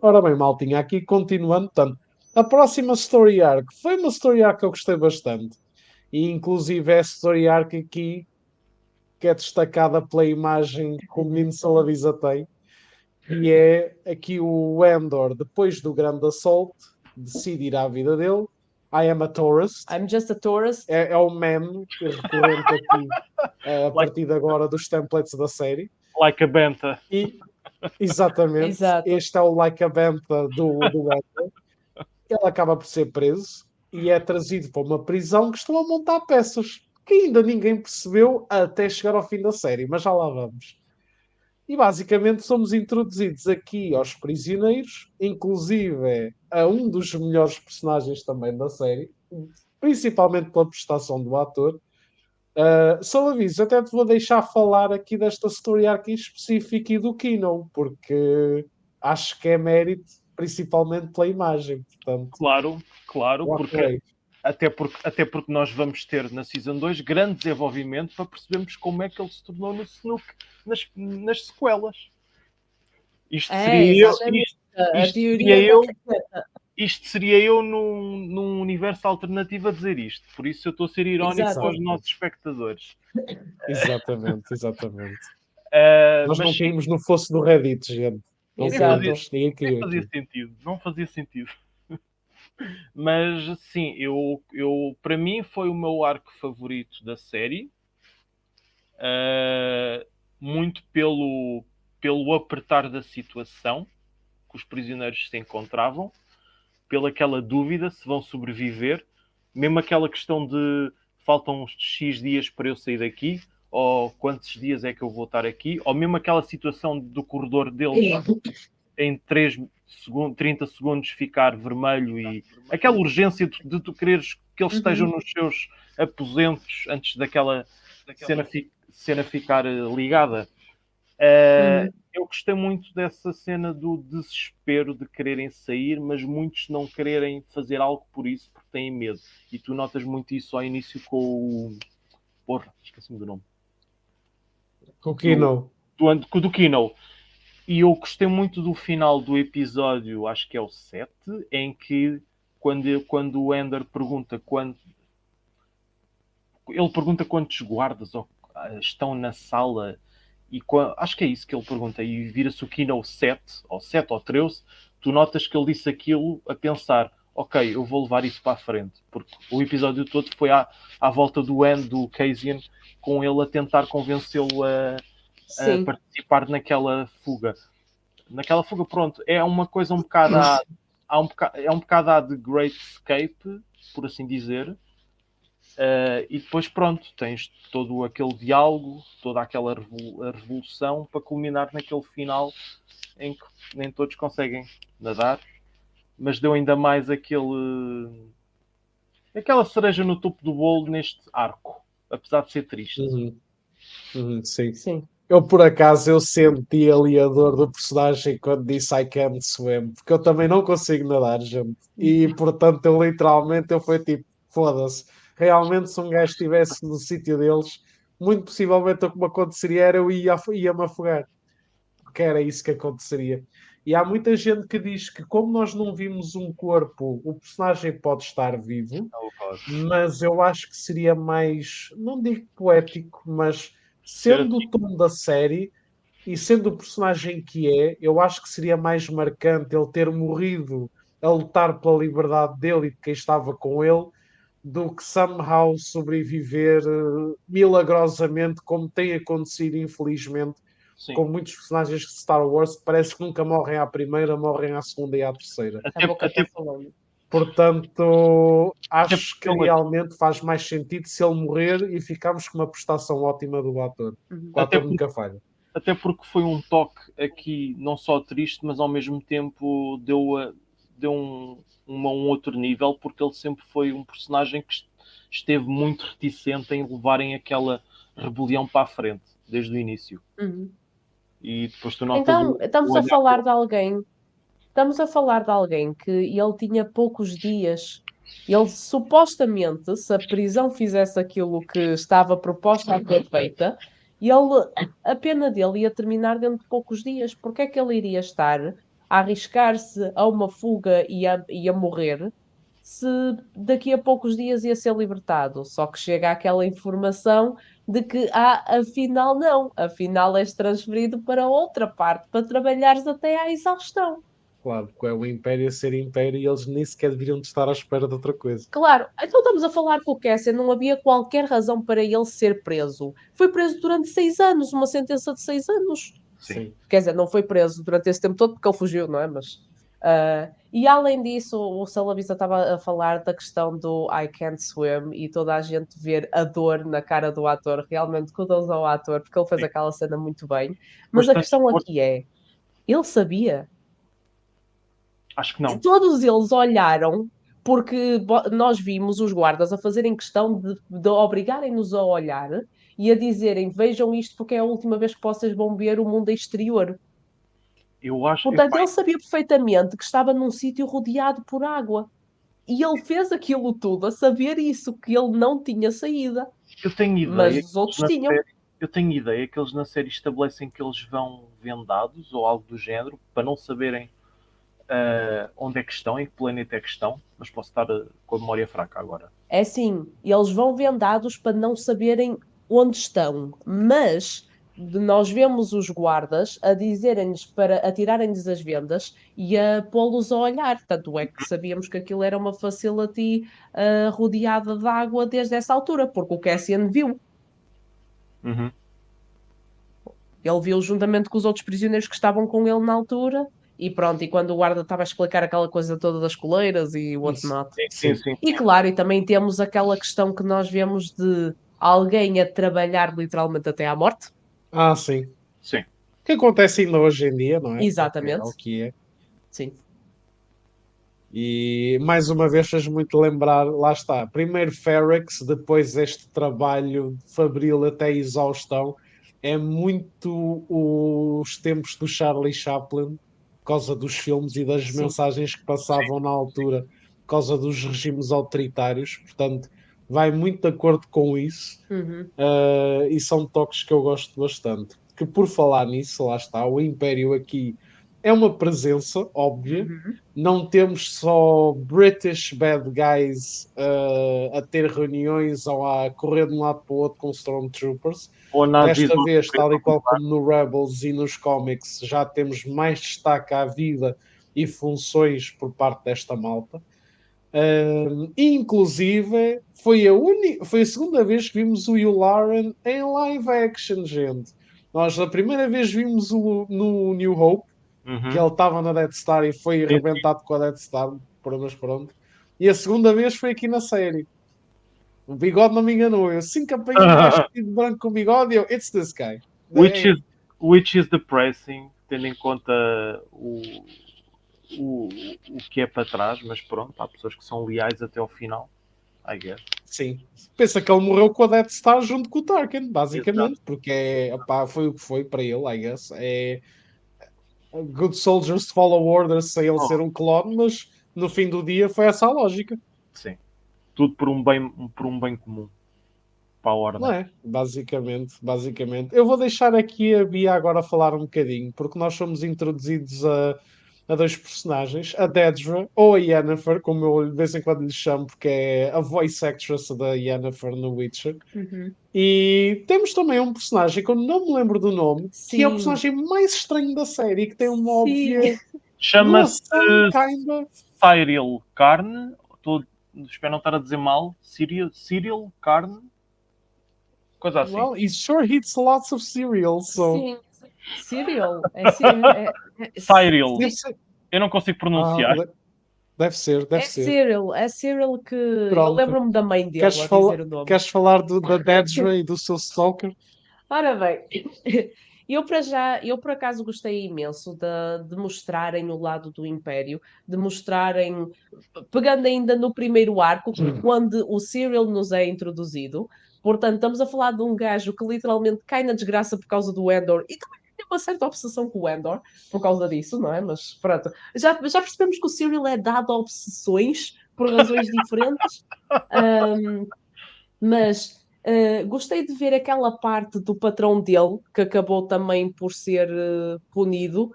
Ora bem, maltinha, aqui continuando, portanto, a próxima Story Arc foi uma Story Arc que eu gostei bastante. E inclusive é a Story Arc aqui que é destacada pela imagem que o menino Salavisa tem. E é aqui o Endor, depois do grande assalto, decide ir à vida dele. I am a tourist. I'm just a tourist. É o meme recorrente aqui a Like, partir de agora dos templates da série. like a Benta. E, exatamente, Exato. este é o Like a Benta do Endor. Ele acaba por ser preso e é trazido para uma prisão que estão a montar peças que ainda ninguém percebeu até chegar ao fim da série, mas já lá vamos. E basicamente somos introduzidos aqui aos prisioneiros, inclusive a um dos melhores personagens também da série, principalmente pela prestação do ator. Só aviso, até te vou deixar falar aqui desta story arc em específico e do Kino, porque acho que é mérito principalmente pela imagem. Portanto, Claro, ok. até porque nós vamos ter na Season 2 grande desenvolvimento para percebermos como é que ele se tornou no Snook nas sequelas. Isto seria eu, Exatamente. A isto teoria seria da eu, caceta. isto seria eu num universo alternativo a dizer isto. Por isso eu estou a ser irónico Exato. com os nossos espectadores. Exatamente. Nós Mas não sim, caímos no fosso do Reddit, gente. Não nem caímos, Exato. ninguém nem caiu fazia aqui. sentido. Não fazia sentido. Mas sim, para mim foi o meu arco favorito da série. Muito pelo apertar da situação que os prisioneiros se encontravam, pela aquela dúvida se vão sobreviver, mesmo aquela questão de faltam uns X dias para eu sair daqui, ou quantos dias é que eu vou estar aqui, ou mesmo aquela situação do corredor deles em 30 segundos ficar vermelho e aquela urgência de tu quereres que eles estejam nos seus aposentos antes daquela cena ficar ligada. Eu gostei muito dessa cena do desespero de quererem sair, mas muitos não quererem fazer algo por isso porque têm medo. E tu notas muito isso ao início com o. Porra, esqueci-me do nome. Com o Kino. Do Kino. E eu gostei muito do final do episódio, acho que é o 7, em que quando o Ender pergunta ele pergunta quantos guardas estão na sala e acho que é isso que ele pergunta e vira-se o Kino 7 ou 7 ou 13, tu notas que ele disse aquilo a pensar, ok, eu vou levar isso para a frente, porque o episódio todo foi à volta do Cassian, com ele a tentar convencê-lo a participar naquela fuga. Pronto, é uma coisa um bocado é um bocado de Great Escape, por assim dizer. E depois pronto, tens todo aquele diálogo, toda aquela revolução para culminar naquele final em que nem todos conseguem nadar, mas deu ainda mais aquela cereja no topo do bolo neste arco, apesar de ser triste. Sim. Sim. Eu, por acaso, eu senti ali a dor do personagem quando disse I can't swim, porque eu também não consigo nadar, gente. E, portanto, eu fui tipo, foda-se. Realmente, se um gajo estivesse no sítio deles, muito possivelmente o que me aconteceria era ia-me afogar. Porque era isso que aconteceria. E há muita gente que diz que, como nós não vimos um corpo, o personagem pode estar vivo, mas eu acho que seria mais, não digo poético, mas sendo o tom da série e sendo o personagem que é, eu acho que seria mais marcante ele ter morrido a lutar pela liberdade dele e de quem estava com ele, do que somehow sobreviver milagrosamente, como tem acontecido, infelizmente, Sim. com muitos personagens de Star Wars, parece que nunca morrem à primeira, morrem à segunda e à terceira. A boca está falando. Portanto, acho que porque ele- realmente faz mais sentido se ele morrer e ficarmos com uma prestação ótima do ator. O Até ator nunca falha. Até porque foi um toque aqui não só triste, mas ao mesmo tempo deu um outro nível, porque ele sempre foi um personagem que esteve muito reticente em levarem aquela rebelião para a frente, desde o início. E depois tu notas Então, estamos o a olhar falar dele. de alguém. Estamos a falar de alguém que ele tinha poucos dias. Ele supostamente, se a prisão fizesse aquilo que estava proposta a ser feita, a pena dele ia terminar dentro de poucos dias. Porque é que ele iria estar a arriscar-se a uma fuga e a morrer se daqui a poucos dias ia ser libertado? Só que chega aquela informação de que, afinal não, afinal és transferido para outra parte para trabalhares até à exaustão. Claro, porque é o Império a ser Império e eles nem sequer deveriam de estar à espera de outra coisa. Claro, então estamos a falar que o Cassian não havia qualquer razão para ele ser preso. Foi preso durante 6 anos, uma sentença de 6 anos. Sim. Quer dizer, não foi preso durante esse tempo todo porque ele fugiu, não é? E além disso, o Salavisa estava a falar da questão do I can't swim e toda a gente ver a dor na cara do ator. Realmente, kudos ao ator, porque ele fez Sim. aquela cena muito bem. Mas a Bastante questão esforço. aqui é, ele sabia. Acho que não. Todos eles olharam porque nós vimos os guardas a fazerem questão de obrigarem-nos a olhar e a dizerem: vejam isto porque é a última vez que vocês vão ver o mundo exterior. Eu acho. Portanto, ele sabia perfeitamente que estava num sítio rodeado por água. E ele fez aquilo tudo a saber isso, que ele não tinha saída. Eu tenho Mas ideia os outros que na tinham. série, eu tenho ideia que eles na série estabelecem que eles vão vendados ou algo do género para não saberem onde é que estão, em que planeta é que estão, mas posso estar com a memória fraca agora. É assim, eles vão vendados para não saberem onde estão, mas nós vemos os guardas a dizerem-lhes para atirarem-lhes as vendas e a pô-los a olhar. Tanto é que sabíamos que aquilo era uma facility rodeada de água desde essa altura, porque o Cassian viu. Uhum. Ele viu juntamente com os outros prisioneiros que estavam com ele na altura. E pronto, e quando o guarda estava a explicar aquela coisa toda das coleiras e whatnot. Sim. E claro, e também temos aquela questão que nós vemos de alguém a trabalhar literalmente até à morte. Ah, sim. Sim. Que acontece ainda hoje em dia, não é? Exatamente. É o que é. Sim. E mais uma vez fez muito lembrar, lá está, primeiro Ferrex, depois este trabalho fabril até exaustão, é muito os tempos do Charlie Chaplin, por causa dos filmes e das Sim. mensagens que passavam na altura, por causa dos regimes autoritários, portanto, vai muito de acordo com isso, Uhum. e são toques que eu gosto bastante. Que por falar nisso, lá está, o Império aqui é uma presença óbvia. Uhum. Não temos só British bad guys a ter reuniões ou a correr de um lado para o outro com Stormtroopers. Ou nazis Desta ou vez, tal e qual como no Rebels e nos cómics, já temos mais destaque à vida e funções por parte desta malta. Inclusive, foi a segunda vez que vimos o Yularen em live action, gente. Nós, a primeira vez, vimos no New Hope, que ele estava na Death Star e foi arrebentado com a Death Star, mas pronto. E a segunda vez foi aqui na série. O bigode não me enganou. Eu assim que apanhei um gajo vestido de branco com bigode, eu, it's this guy. Which is depressing, tendo em conta o que é para trás, mas pronto, há pessoas que são leais até ao final, I guess. Sim. Pensa que ele morreu com a Death Star junto com o Tarkin, basicamente, Exato. porque opá, foi o que foi para ele, I guess. É good soldiers follow orders sem ele ser um clone, mas no fim do dia foi essa a lógica. Sim. Tudo por um bem comum. Para a ordem. Não é? Basicamente. Eu vou deixar aqui a Bia agora falar um bocadinho, porque nós somos introduzidos a dois personagens, a Dedra ou a Yennefer, como eu de vez em quando lhe chamo, porque é a voice actress da Yennefer no Witcher. Uhum. E temos também um personagem que eu não me lembro do nome, que é o Sim. personagem mais estranho da série, que tem uma óbvia Chama-se relação, kinda. Cyril Karn, espero não estar a dizer mal, Cyril Karn, coisa assim. Well, he sure eats lots of cereal, so... Sim, Cyril. Cyril, Deve ser. eu não consigo pronunciar. Deve ser, deve É ser. Cyril, é Cyril que eu Pronto. lembro-me da mãe dele Queres, a fala dizer o nome. queres falar da Dedra e do seu stalker? Ora bem, eu por acaso gostei imenso de mostrarem o lado do Império, de mostrarem, pegando ainda no primeiro arco, quando o Cyril nos é introduzido. Portanto, estamos a falar de um gajo que literalmente cai na desgraça por causa do Endor e também tem uma certa obsessão com o Endor por causa disso, não é? Mas pronto, já percebemos que o Cyril é dado a obsessões por razões diferentes. Mas gostei de ver aquela parte do patrão dele, que acabou também por ser punido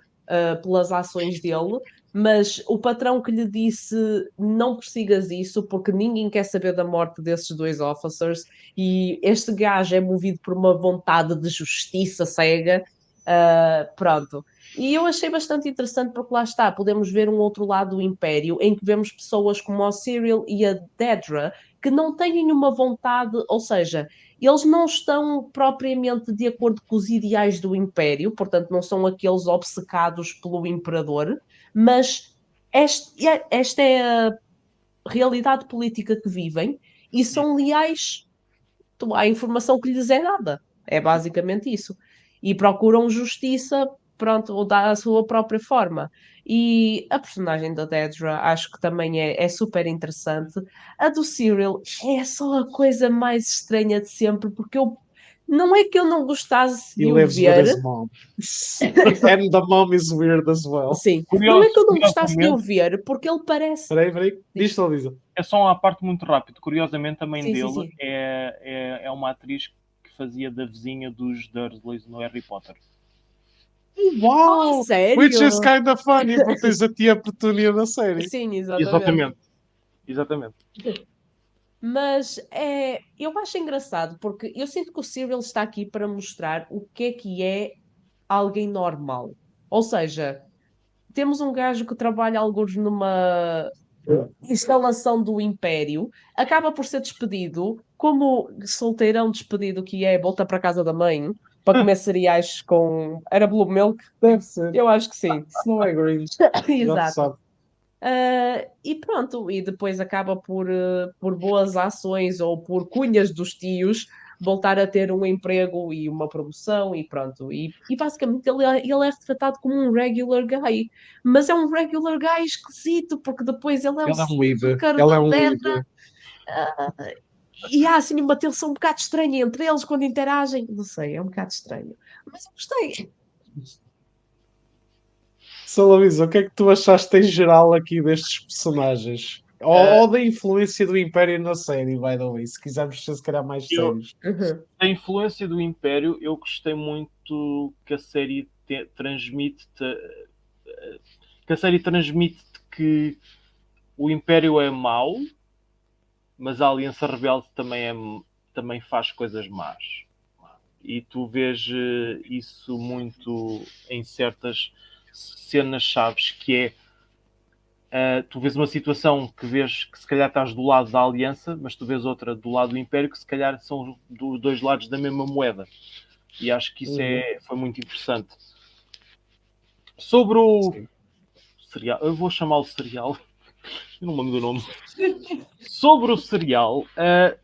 pelas ações dele, mas o patrão que lhe disse não persigas isso, porque ninguém quer saber da morte desses dois officers, e este gajo é movido por uma vontade de justiça cega. Pronto. E eu achei bastante interessante porque lá está, podemos ver um outro lado do Império, em que vemos pessoas como o Cyril e a Dedra, que não têm uma vontade, ou seja, eles não estão propriamente de acordo com os ideais do Império, portanto, não são aqueles obcecados pelo Imperador, mas esta é a realidade política que vivem e são leais à informação que lhes é dada. É basicamente isso. E procuram justiça, pronto, ou da sua própria forma. E a personagem da Dedra acho que também é super interessante. A do Cyril é só a coisa mais estranha de sempre, porque eu não é que eu não gostasse He de o lives with ver, his mom. And the mom is weird as well. sim, não é que eu não gostasse de o Curiosamente, ver, porque ele parece. Peraí. Diz-te, Lisa. é só uma parte muito rápida. Curiosamente, a mãe Sim, sim, dele sim. é uma atriz que fazia da vizinha dos Dursleys no Harry Potter. Uau! Sério? Which is kind of funny, porque tens a tia Petúnia na série. Sim, exatamente. Exatamente. Mas eu acho engraçado porque eu sinto que o Cyril está aqui para mostrar o que é alguém normal. Ou seja, temos um gajo que trabalha alguns numa instalação do Império, acaba por ser despedido, como solteirão despedido que é, volta para a casa da mãe para comer cereais com. Era Blue Milk? Deve ser. Eu acho que sim. Se não é green, já se Exato. sabe. E pronto, e depois acaba por boas ações ou por cunhas dos tios voltar a ter um emprego e uma promoção e pronto. E basicamente ele é retratado como um regular guy, mas é um regular guy esquisito, porque depois ele é o Ele é um weeb. stalker Ele da é um Dedra, weeb. e há assim uma tensão um bocado estranha entre eles quando interagem. Não sei, é um bocado estranho. Mas eu gostei. Salavisa, o que é que tu achaste em geral aqui destes personagens? Ou da influência do Império na série, by the way, se quisermos ser se calhar mais Eu- sérios. Uhum. A influência do Império, eu gostei muito que a série transmite que o Império é mau, mas a Aliança Rebelde também faz coisas más. E tu vês isso muito em certas cenas chaves, que é tu vês uma situação que vês que se calhar estás do lado da Aliança, mas tu vês outra do lado do Império, que se calhar são dos dois lados da mesma moeda. E acho que isso foi muito interessante. Sobre o serial, eu vou chamá-lo serial, eu não me lembro do nome. Sobre o serial,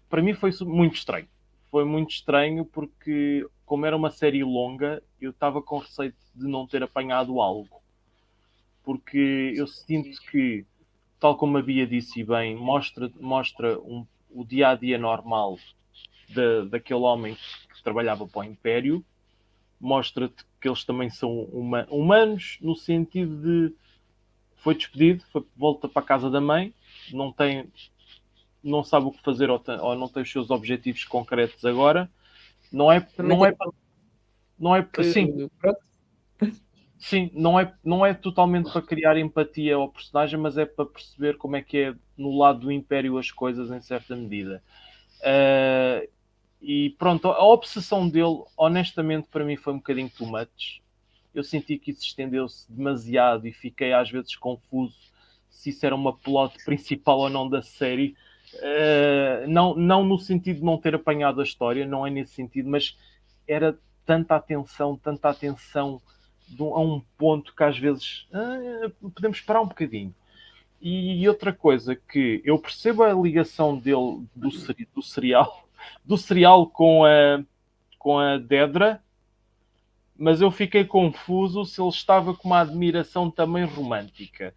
para mim foi muito estranho. Foi muito estranho porque, como era uma série longa, eu estava com receio de não ter apanhado algo. Porque eu sinto que, tal como a Bia disse bem, mostra o dia-a-dia normal daquele homem que trabalhava para o Império. Mostra-te que eles também são humanos, no sentido de foi despedido, volta para a casa da mãe, não sabe o que fazer ou não tem os seus objetivos concretos agora. Não é assim. Sim, não é totalmente para criar empatia ao personagem, mas é para perceber como é que é no lado do Império as coisas em certa medida. E pronto, a obsessão dele, honestamente, para mim foi um bocadinho too much. Eu senti que isso estendeu-se demasiado e fiquei às vezes confuso se isso era uma plot principal ou não da série. Não no sentido de não ter apanhado a história, não é nesse sentido, mas era tanta atenção a um ponto que às vezes podemos parar um bocadinho. E outra coisa que eu percebo a ligação dele do serial com a Dedra, mas eu fiquei confuso se ele estava com uma admiração também romântica.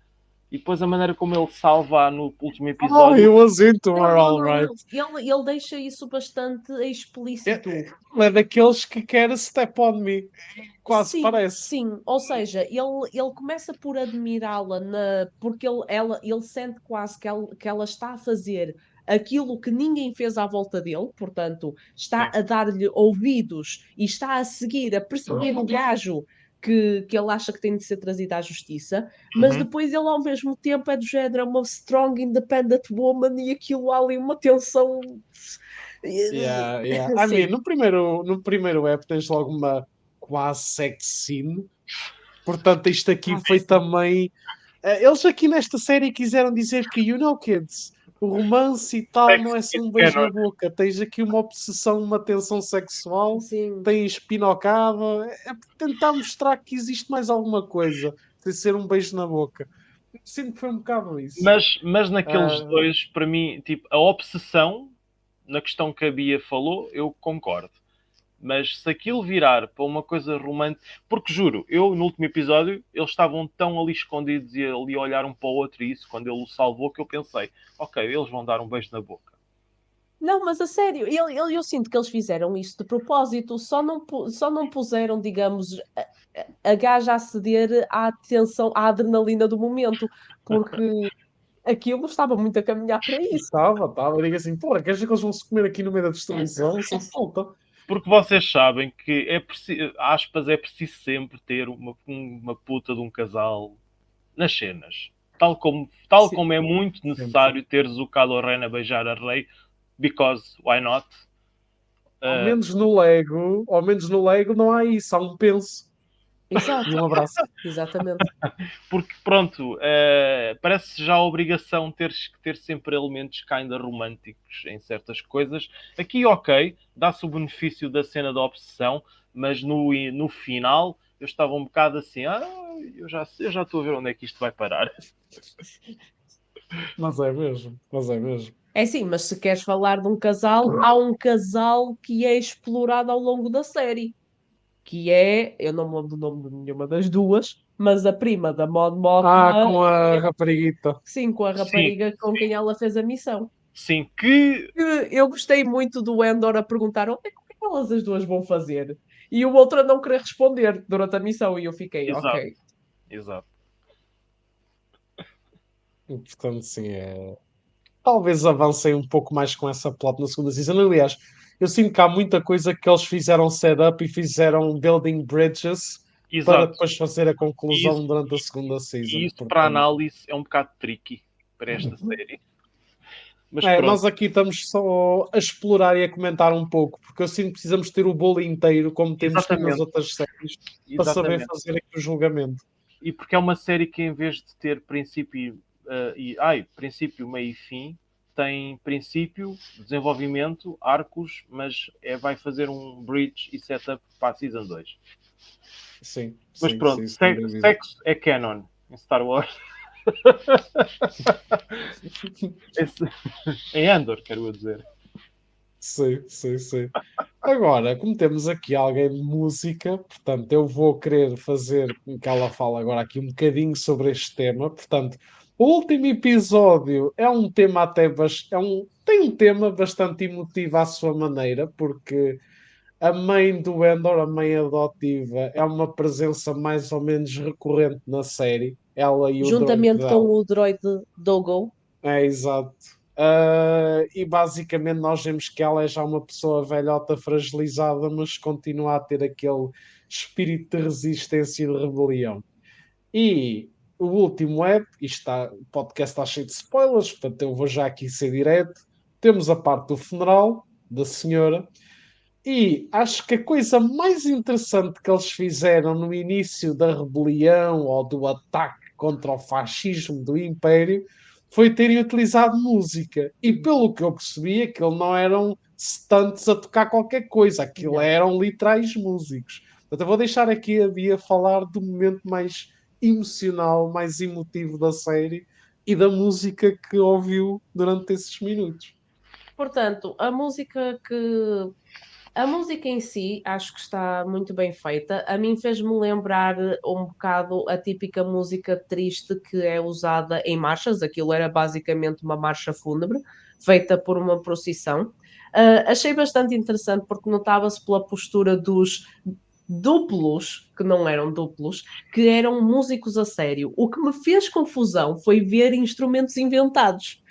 E depois a maneira como ele salva no último Oh, episódio. he was into Não, her, não, all não, right. ele deixa isso bastante explícito. Ele é daqueles que quer step on me. Quase Sim, parece. sim, ou seja, ele começa por admirá-la porque ele sente quase que ela está a fazer aquilo que ninguém fez à volta dele, portanto, está Sim. a dar-lhe ouvidos e está a seguir, a perseguir o gajo que ele acha que tem de ser trazido à justiça, mas Uhum. depois ele ao mesmo tempo é do género, é uma strong, independent woman e aquilo há ali uma tensão. Yeah, yeah. I Sim, mean, no primeiro app tens logo uma quase sex scene. Portanto, isto aqui foi também. Eles aqui nesta série quiseram dizer que, kids, o romance e tal Sex não é só is um beijo canon. na boca. Tens aqui uma obsessão, uma tensão sexual, sim. tens pinocada. É para tentar mostrar que existe mais alguma coisa, sem ser um beijo na boca. Sinto que foi um bocado isso. Mas naqueles Ah, dois, para mim, tipo, a obsessão na questão que a Bia falou, eu concordo. Mas se aquilo virar para uma coisa romântica. Porque juro, eu no último episódio, eles estavam tão ali escondidos e ali a olhar um para o outro, e isso, quando ele o salvou, que eu pensei, ok, eles vão dar um beijo na boca. Não, mas a sério, eu sinto que eles fizeram isso de propósito, só não puseram, digamos, a gaja a ceder à tensão, à adrenalina do momento, porque aquilo estava muito a caminhar para isso. estava. Eu digo assim, porra, queres dizer que eles vão se comer aqui no meio da destruição? Só falta. Porque vocês sabem que é preciso, aspas, é preciso sempre ter uma puta de um casal nas cenas. Tal Sim. como é muito necessário teres o Kylo Ren a beijar a Rey, because why not? Uh, Ao menos no Lego não há isso, há um penso e Exato, um abraço. exatamente. porque pronto, parece já a obrigação teres que ter sempre elementos ainda românticos em certas coisas. Aqui, ok, dá-se o benefício da cena da obsessão, mas no final eu estava um bocado assim, eu já estou a ver onde é que isto vai parar. Mas é mesmo, mas é mesmo. É sim, mas se queres falar de um casal, há um casal que é explorado ao longo da série, que é, eu não me lembro do nome de nenhuma das duas, mas a prima da Mon Mothma, Com a rapariguita. sim, com a Sim, rapariga com quem ela fez a missão. sim, que Eu gostei muito do Endor a perguntar o que é que elas as duas vão fazer? E o outro a não querer responder durante a missão, e eu fiquei, exato, ok. exato. E, portanto, sim, talvez avancem um pouco mais com essa plot na segunda season. Aliás, eu sinto que há muita coisa que eles fizeram setup e fizeram building bridges para Exato. depois fazer a E conclusão durante a segunda season. isso para Portanto, análise é um bocado tricky para esta série. Mas pronto, nós aqui estamos só a explorar e a comentar um pouco, porque eu sinto que precisamos ter o bolo inteiro, como temos tido nas exatamente, outras séries, para saber exatamente. fazer aqui o julgamento. E porque é uma série que em vez de ter princípio, meio e fim, tem princípio, desenvolvimento, arcos, mas vai fazer um bridge e setup para a Season 2. Sim, Mas sim, pronto, sim, sem dúvida. sexo é canon em Star Wars. Em Andor, quero eu dizer. Sim, sim, sim. Agora, como temos aqui alguém de música, portanto, eu vou querer fazer com que ela fale agora aqui um bocadinho sobre este tema. Portanto, o último episódio é um tema tem um tema bastante emotivo à sua maneira, porque a mãe do Endor, a mãe adotiva, é uma presença mais ou menos recorrente na série. Ela e o droid Juntamente com dela. o droide Dogo. É, exato. E basicamente nós vemos que ela é já uma pessoa velhota, fragilizada, mas continua a ter aquele espírito de resistência e de rebelião. E o último o podcast está cheio de spoilers, portanto eu vou já aqui ser direto. Temos a parte do funeral da senhora, e acho que a coisa mais interessante que eles fizeram no início da rebelião ou do ataque contra o fascismo do Império foi terem utilizado música. E pelo que eu percebi, aquilo não eram stunts a tocar qualquer coisa, aquilo Não. eram literais músicos. Portanto, eu vou deixar aqui a Bia falar do momento mais emocional, mais emotivo da série e da música que ouviu durante esses minutos. Portanto, a música em si acho que está muito bem feita. A mim fez-me lembrar um bocado a típica música triste que é usada em marchas. Aquilo era basicamente uma marcha fúnebre, feita por uma procissão. Achei bastante interessante porque notava-se pela postura dos duplos, que não eram duplos, que eram músicos a sério. O que me fez confusão foi ver instrumentos inventados.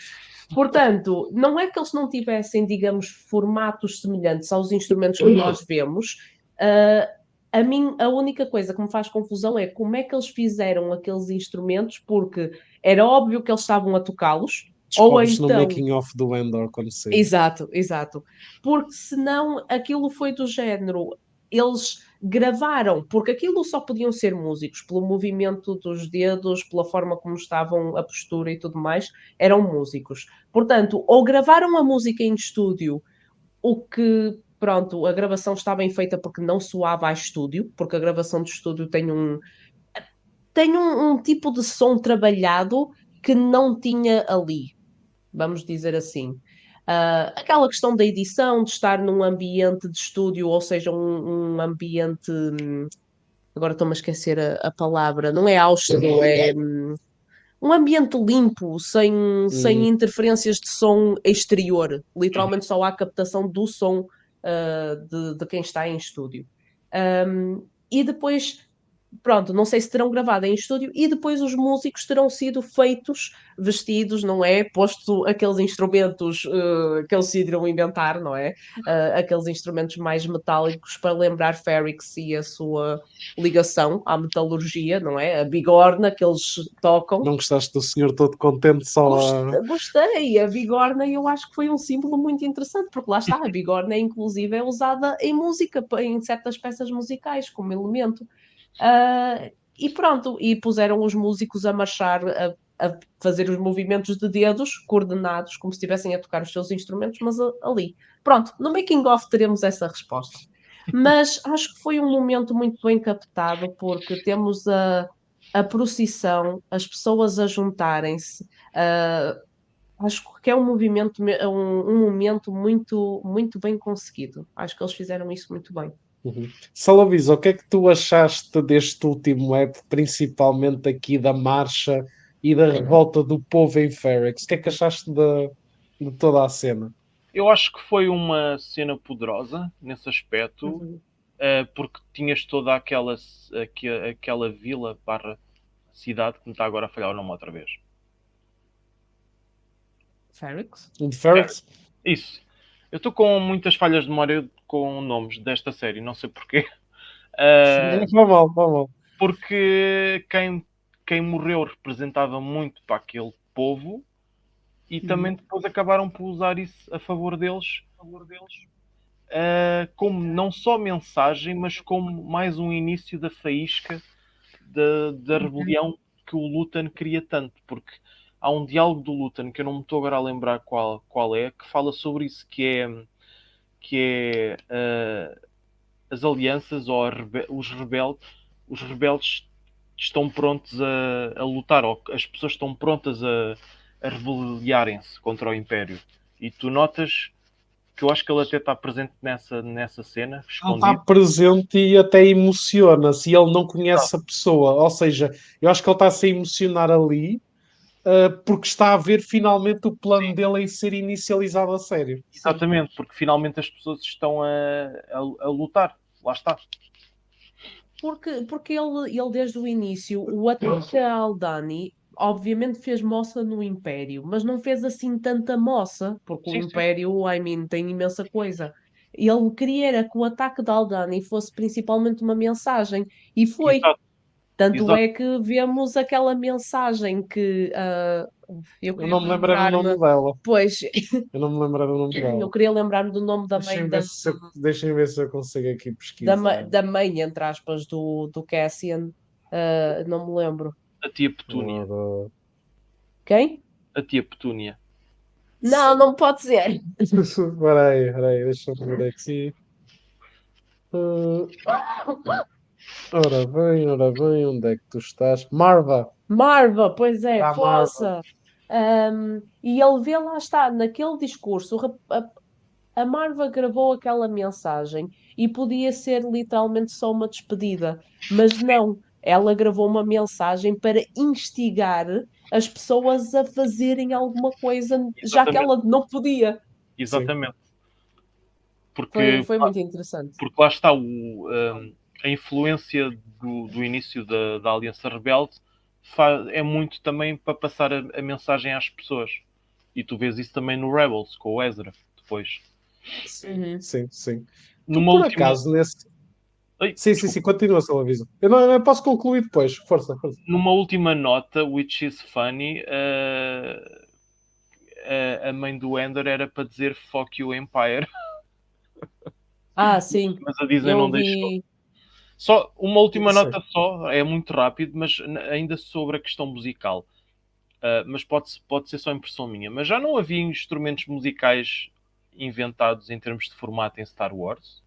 Portanto, não é que eles não tivessem, digamos, formatos semelhantes aos instrumentos que nós vemos. Uh, a mim, a única coisa que me faz confusão é como é que eles fizeram aqueles instrumentos, porque era óbvio que eles estavam a tocá-los, ou Descobres no então. making of do Endor quando sair. Exato, exato. Porque senão aquilo foi do género. Eles gravaram, porque aquilo só podiam ser músicos, pelo movimento dos dedos, pela forma como estavam a postura e tudo mais, eram músicos. Portanto, ou gravaram a música em estúdio, o que, pronto, a gravação está bem feita porque não soava a estúdio, porque a gravação de estúdio tem um tipo de som trabalhado que não tinha ali, vamos dizer assim. Aquela questão da edição, de estar num ambiente de estúdio, ou seja, um ambiente. Agora estou-me a esquecer a palavra, não é austero, é um ambiente limpo, sem Hum, interferências de som exterior. Literalmente só há captação do som de quem está em estúdio. E depois pronto, não sei se terão gravado em estúdio e depois os músicos terão sido feitos, vestidos, não é? Posto aqueles instrumentos que eles decidiram inventar, não é? Aqueles instrumentos mais metálicos para lembrar Ferrix e a sua ligação à metalurgia, não é? A bigorna que eles tocam. não gostaste do senhor todo contente só a... Gostei, a bigorna eu acho que foi um símbolo muito interessante, porque lá está, a bigorna inclusive é usada em música, em certas peças musicais, como elemento. E pronto, e puseram os músicos a marchar, a fazer os movimentos de dedos coordenados, como se estivessem a tocar os seus instrumentos, mas ali. Pronto, no making of teremos essa resposta. Mas acho que foi um momento muito bem captado, porque temos a procissão, as pessoas a juntarem-se. Acho que é um movimento, um momento muito, muito bem conseguido. Acho que eles fizeram isso muito bem. Uhum. Salavisa, o que é que tu achaste deste último app, principalmente aqui da marcha e da revolta do povo em Ferrex? O que é que achaste de toda a cena? Eu acho que foi uma cena poderosa nesse aspecto, Uhum. porque tinhas toda aquela vila barra cidade que me está agora a falhar o nome outra vez. Ferrix? O de Ferrex? Isso. Eu estou com muitas falhas de memória com nomes desta série, não sei porquê. Uh, Não vai mal, vai mal. porque quem morreu representava muito para aquele povo e também depois acabaram por usar isso a favor deles, como não só mensagem, mas como mais um início da faísca da rebelião que o Luthien queria tanto, porque há um diálogo do Luthien que eu não me estou agora a lembrar qual é, que fala sobre isso, que é as alianças ou os rebeldes estão prontos a lutar, ou as pessoas estão prontas a rebeliarem-se contra o Império. E tu notas que eu acho que ele até está presente nessa cena, Ele está escondido. presente e até emociona-se, e ele não conhece a pessoa. Ou seja, eu acho que ele está-se a emocionar ali, porque está a ver finalmente o plano dele em ser inicializado a sério. Sim. Exatamente, porque finalmente as pessoas estão a lutar. Lá está. Porque ele desde o início, o ataque a Aldani, obviamente fez moça no Império, mas não fez assim tanta moça, porque o Sim, sim. Império, I mean, tem imensa coisa. Ele queria era que o ataque de Aldani fosse principalmente uma mensagem, e foi. Exato, Tanto exato. é que vemos aquela mensagem que eu Eu queria não me lembrei do lembrar-me, nome dela. pois, Eu não me lembrei do nome eu dela. queria lembrar-me do nome da mãe Deixem ver se eu consigo aqui pesquisar. da mãe, entre aspas, do Cassian, não me lembro. A tia Petúnia. Ora, Quem? A tia Petúnia. Não, não pode ser. Peraí, deixa-me ver aqui. Ora bem, onde é que tu estás? Marva, Marva, pois é, a Marva. força. E ele vê, lá está, naquele discurso, a Marva gravou aquela mensagem e podia ser literalmente só uma despedida, mas não. Ela gravou uma mensagem para instigar as pessoas a fazerem alguma coisa, já que Exatamente. ela não podia. Sim, Exatamente. Foi, Porque, foi muito interessante. porque lá está a influência do início da Aliança Rebelde é muito também para passar a mensagem às pessoas. E tu vês isso também no Rebels, com o Ezra, depois. Uhum. sim. Tu Numa por última. acaso nesse. Ai, Sim, continua, Salavisão. Eu posso concluir depois. Força. numa última nota, which is funny, a mãe do Ender era para dizer fuck you Empire, Ah, sim, mas a Disney eu não deixou. vi. Só uma última Sim. nota só, é muito rápido, mas ainda sobre a questão musical. Mas pode ser só impressão minha. Mas já não havia instrumentos musicais inventados em termos de formato em Star Wars?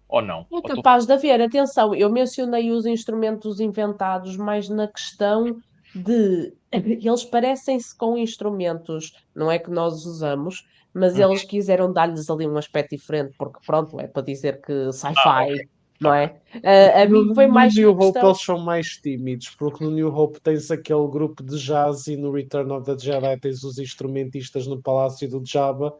Ou não? É capaz de haver, atenção, eu mencionei os instrumentos inventados mais na questão de eles parecem-se com instrumentos, não é que nós usamos, mas Hum. eles quiseram dar-lhes ali um aspecto diferente, porque pronto, é para dizer que Ok. sci-fi, não Ok. é? A No, mim foi no mais New na Hope questão. eles são mais tímidos, porque no New Hope tens aquele grupo de jazz e no Return of the Jedi tens os instrumentistas no Palácio do Jabba,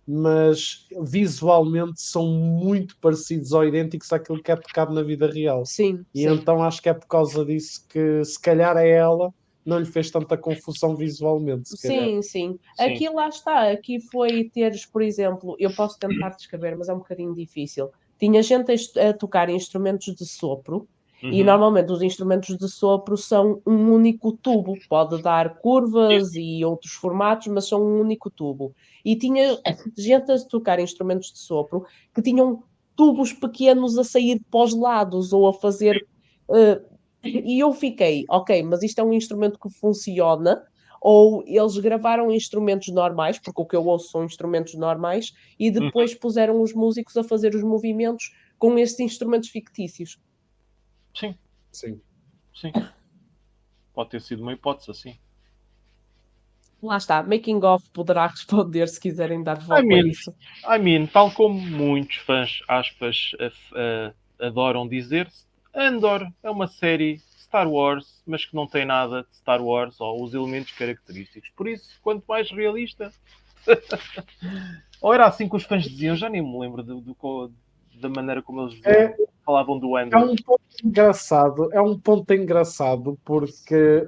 mas visualmente são muito parecidos ou idênticos àquilo que é tocado na vida real. Sim, E sim. então acho que é por causa disso que se calhar a ela não lhe fez tanta confusão visualmente, se calhar. Sim, sim. Sim. Aqui lá está. Aqui foi teres, por exemplo, eu posso tentar descrever, mas é um bocadinho difícil. Tinha gente a tocar instrumentos de sopro, e Uhum. normalmente os instrumentos de sopro são um único tubo. Pode dar curvas e outros formatos, mas são um único tubo. E tinha gente a tocar instrumentos de sopro que tinham tubos pequenos a sair para os lados ou a fazer. eh, e eu fiquei, ok, mas isto é um instrumento que funciona, ou eles gravaram instrumentos normais, porque o que eu ouço são instrumentos normais, e Uhum. depois puseram os músicos a fazer os movimentos com estes instrumentos fictícios. Sim, Sim. sim. Pode ter sido uma hipótese assim. Lá está, Making of poderá responder se quiserem dar I foco a mean, isso. tal como muitos fãs, aspas, adoram dizer, Andor é uma série Star Wars, mas que não tem nada de Star Wars ou os elementos característicos. Por isso, quanto mais realista. Ou era assim que os fãs diziam, já nem me lembro da maneira como eles É, falavam do É Andor. é um ponto engraçado porque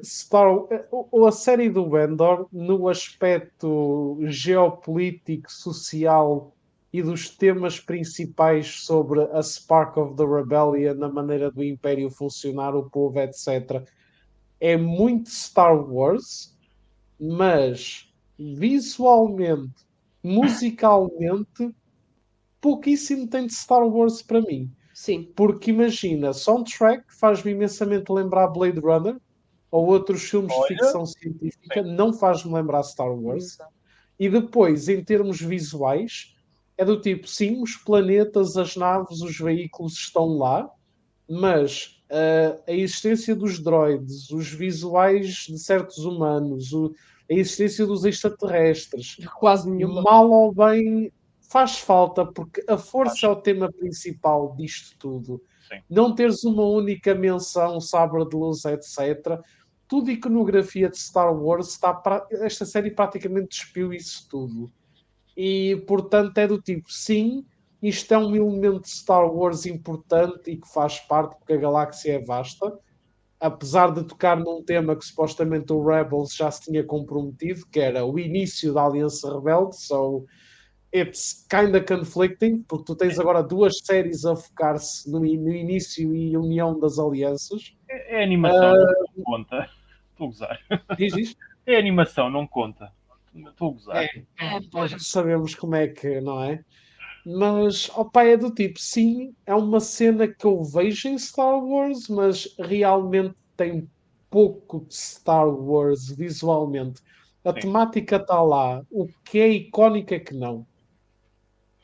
a série do Endor, no aspecto geopolítico, social e dos temas principais sobre a Spark of the Rebellion, a maneira do Império funcionar, o povo, etc., é muito Star Wars, mas visualmente, musicalmente, pouquíssimo tem de Star Wars para mim. Sim. Porque imagina, soundtrack faz-me imensamente lembrar Blade Runner ou outros filmes de Olha, ficção científica, não faz-me lembrar Star Wars. Exato. E depois, em termos visuais, é do tipo, sim, os planetas, as naves, os veículos estão lá, mas a existência dos droids, os visuais de certos humanos, a existência dos extraterrestres, Quase nenhuma. mal ou bem faz falta, porque a força é acho. o tema principal disto tudo. Sim. Não teres uma única menção, sabre de luz, etc. Tudo iconografia de Star Wars, esta série praticamente despiu isso tudo. E portanto é do tipo, sim, isto é um elemento de Star Wars importante e que faz parte, porque a galáxia é vasta, apesar de tocar num tema que supostamente o Rebels já se tinha comprometido, que era o início da Aliança Rebelde, so it's kinda conflicting, porque tu tens agora duas séries a focar-se no início e união das alianças. É animação, não conta. Estou a gozar. Diz? É animação, não conta. Estou a É, gozar. Nós já sabemos como é que, não é? Mas, opa, é do tipo, sim, é uma cena que eu vejo em Star Wars, mas realmente tem pouco de Star Wars visualmente. A Sim. temática está lá. O que é icónico é que não.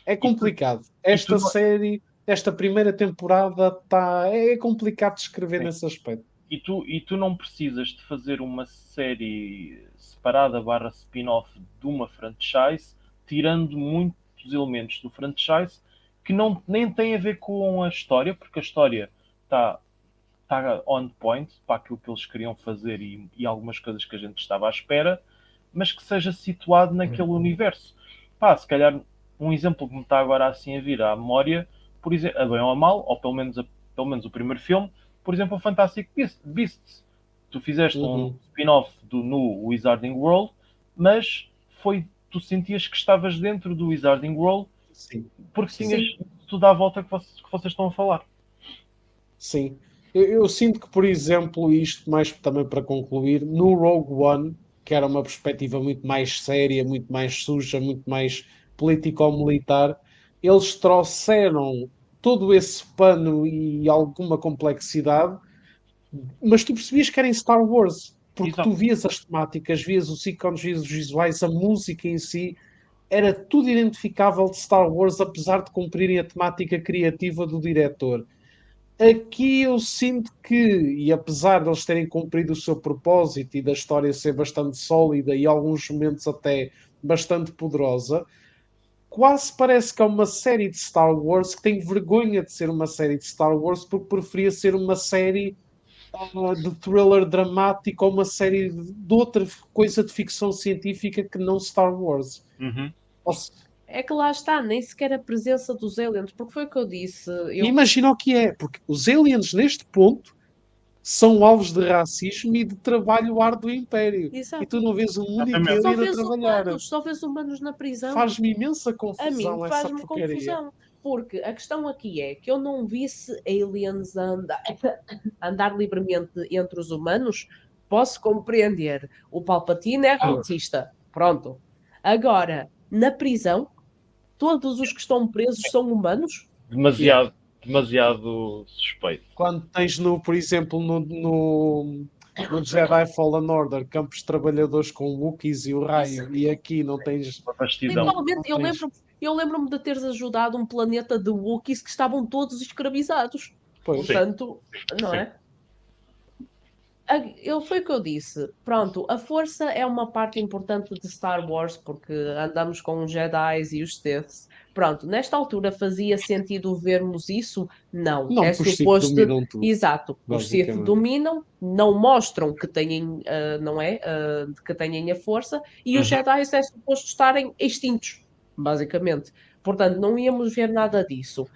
É complicado. Esta série, esta primeira temporada, é complicado de escrever Sim. nesse aspecto. E tu não precisas de fazer uma série separada barra spin-off de uma franchise, tirando muitos elementos do franchise que não, nem têm a ver com a história, porque a história está on point para aquilo que eles queriam fazer e algumas coisas que a gente estava à espera, mas que seja situado naquele universo. Pá, se calhar um exemplo que me está agora assim a vir à memória, por exemplo, a bem ou a mal, ou pelo menos o primeiro filme, por exemplo, o Fantastic Beasts. Tu fizeste um spin-off no Wizarding World, mas tu sentias que estavas dentro do Wizarding World. Sim. Porque Sim. tinhas tudo à volta que vocês estão a falar. Sim. Eu sinto que, por exemplo, isto mais também para concluir, no Rogue One, que era uma perspectiva muito mais séria, muito mais suja, muito mais político-militar, eles trouxeram todo esse pano e alguma complexidade, mas tu percebias que era em Star Wars, porque Exato. tu vias as temáticas, vias os ícones, vias os visuais, a música em si, era tudo identificável de Star Wars, apesar de cumprirem a temática criativa do diretor. Aqui eu sinto que, e apesar de eles terem cumprido o seu propósito e da história ser bastante sólida e em alguns momentos até bastante poderosa, quase parece que é uma série de Star Wars que tem vergonha de ser uma série de Star Wars porque preferia ser uma série de thriller dramático ou uma série de outra coisa de ficção científica que não Star Wars. Uhum. É que lá está, nem sequer a presença dos aliens, porque foi o que eu disse. Imagina o que é, porque os aliens neste ponto são alvos de racismo e de trabalho árduo do Império. Exato. E tu não vês um único Exatamente. Só alien a vês trabalhar. humanos, só vês humanos na prisão. Faz-me imensa A mim confusão essa faz-me porcaria. confusão. Porque a questão aqui é que eu não visse aliens andar livremente entre os humanos. Posso compreender. O Palpatine é racista. Pronto. Agora, na prisão, todos os que estão presos são humanos? Demasiado suspeito. Quando tens, por exemplo, no Jedi Fallen Order, campos de trabalhadores com Wookiees e o raio, e aqui não tens. Uma vastidão. Literalmente, eu lembro-me de teres ajudado um planeta de Wookiees que estavam todos escravizados. Pois. Portanto, não é? Foi o que eu disse. Pronto, a força é uma parte importante de Star Wars porque andamos com os Jedi e os Siths. Pronto, nesta altura fazia sentido vermos isso? Não. Não, É os Sith suposto. dominam tudo. Exato. Os Sith Basicamente. dominam, não mostram que têm, não é? Que têm a força, e os Jedi é suposto estarem extintos, basicamente. Portanto, não íamos ver nada disso.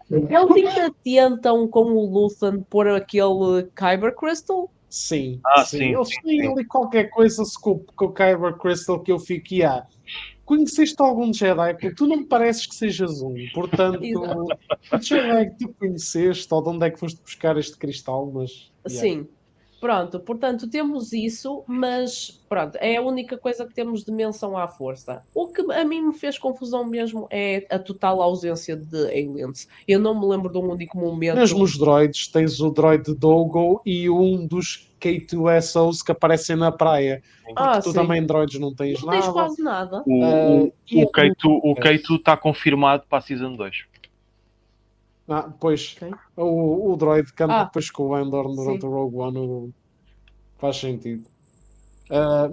Eles ainda tentam com o Luthen pôr aquele Kyber Crystal. Sim, Sim. Eles têm ali qualquer coisa com o Kyber Crystal que eu fico, conheceste algum Jedi? Porque tu não me pareces que sejas um. Portanto, que Jedi que tu conheceste ou de onde é que foste buscar este cristal? Mas, Sim. Pronto, portanto, temos isso, mas pronto, é a única coisa que temos de menção à força. O que a mim me fez confusão mesmo é a total ausência de aliens. Eu não me lembro de um único momento. Mesmo os droids, tens o droid Dogo e um dos K2SOs que aparecem na praia. Porque tu sim. também droids não tens Não tens nada. quase nada. O K2 está confirmado para a Season 2. Pois, Ok. o droid canta depois com o Endor durante o Rogue One. Faz sentido.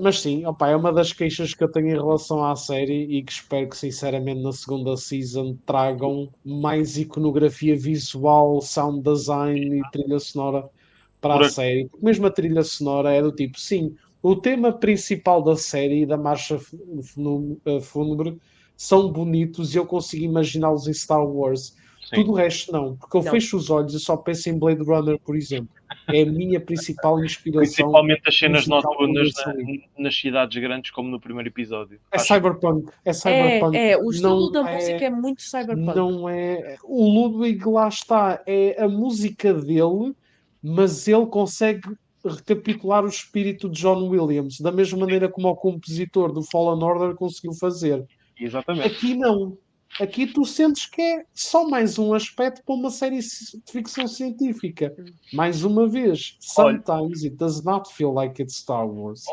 Mas sim, opa, é uma das queixas que eu tenho em relação à série e que espero que sinceramente na segunda season tragam mais iconografia visual, sound design e trilha sonora para a série. Porque mesmo a trilha sonora é do tipo, sim, o tema principal da série e da marcha fúnebre são bonitos e eu consigo imaginá-los em Star Wars. Sim. Tudo o resto não, porque eu fecho os olhos e só penso em Blade Runner, por exemplo. É a minha principal inspiração. Principalmente as cenas musical noturnas quando eu saí. nas cidades grandes, como no primeiro episódio. É cyberpunk. É cyberpunk. O estilo da música é muito cyberpunk. Não é. O Ludwig lá está. É a música dele, mas ele consegue recapitular o espírito de John Williams, da mesma maneira como o compositor do Fallen Order conseguiu fazer. Exatamente. Aqui não. Aqui tu sentes que é só mais um aspecto para uma série de ficção científica. Mais uma vez, Olha, sometimes it does not feel like it's Star Wars.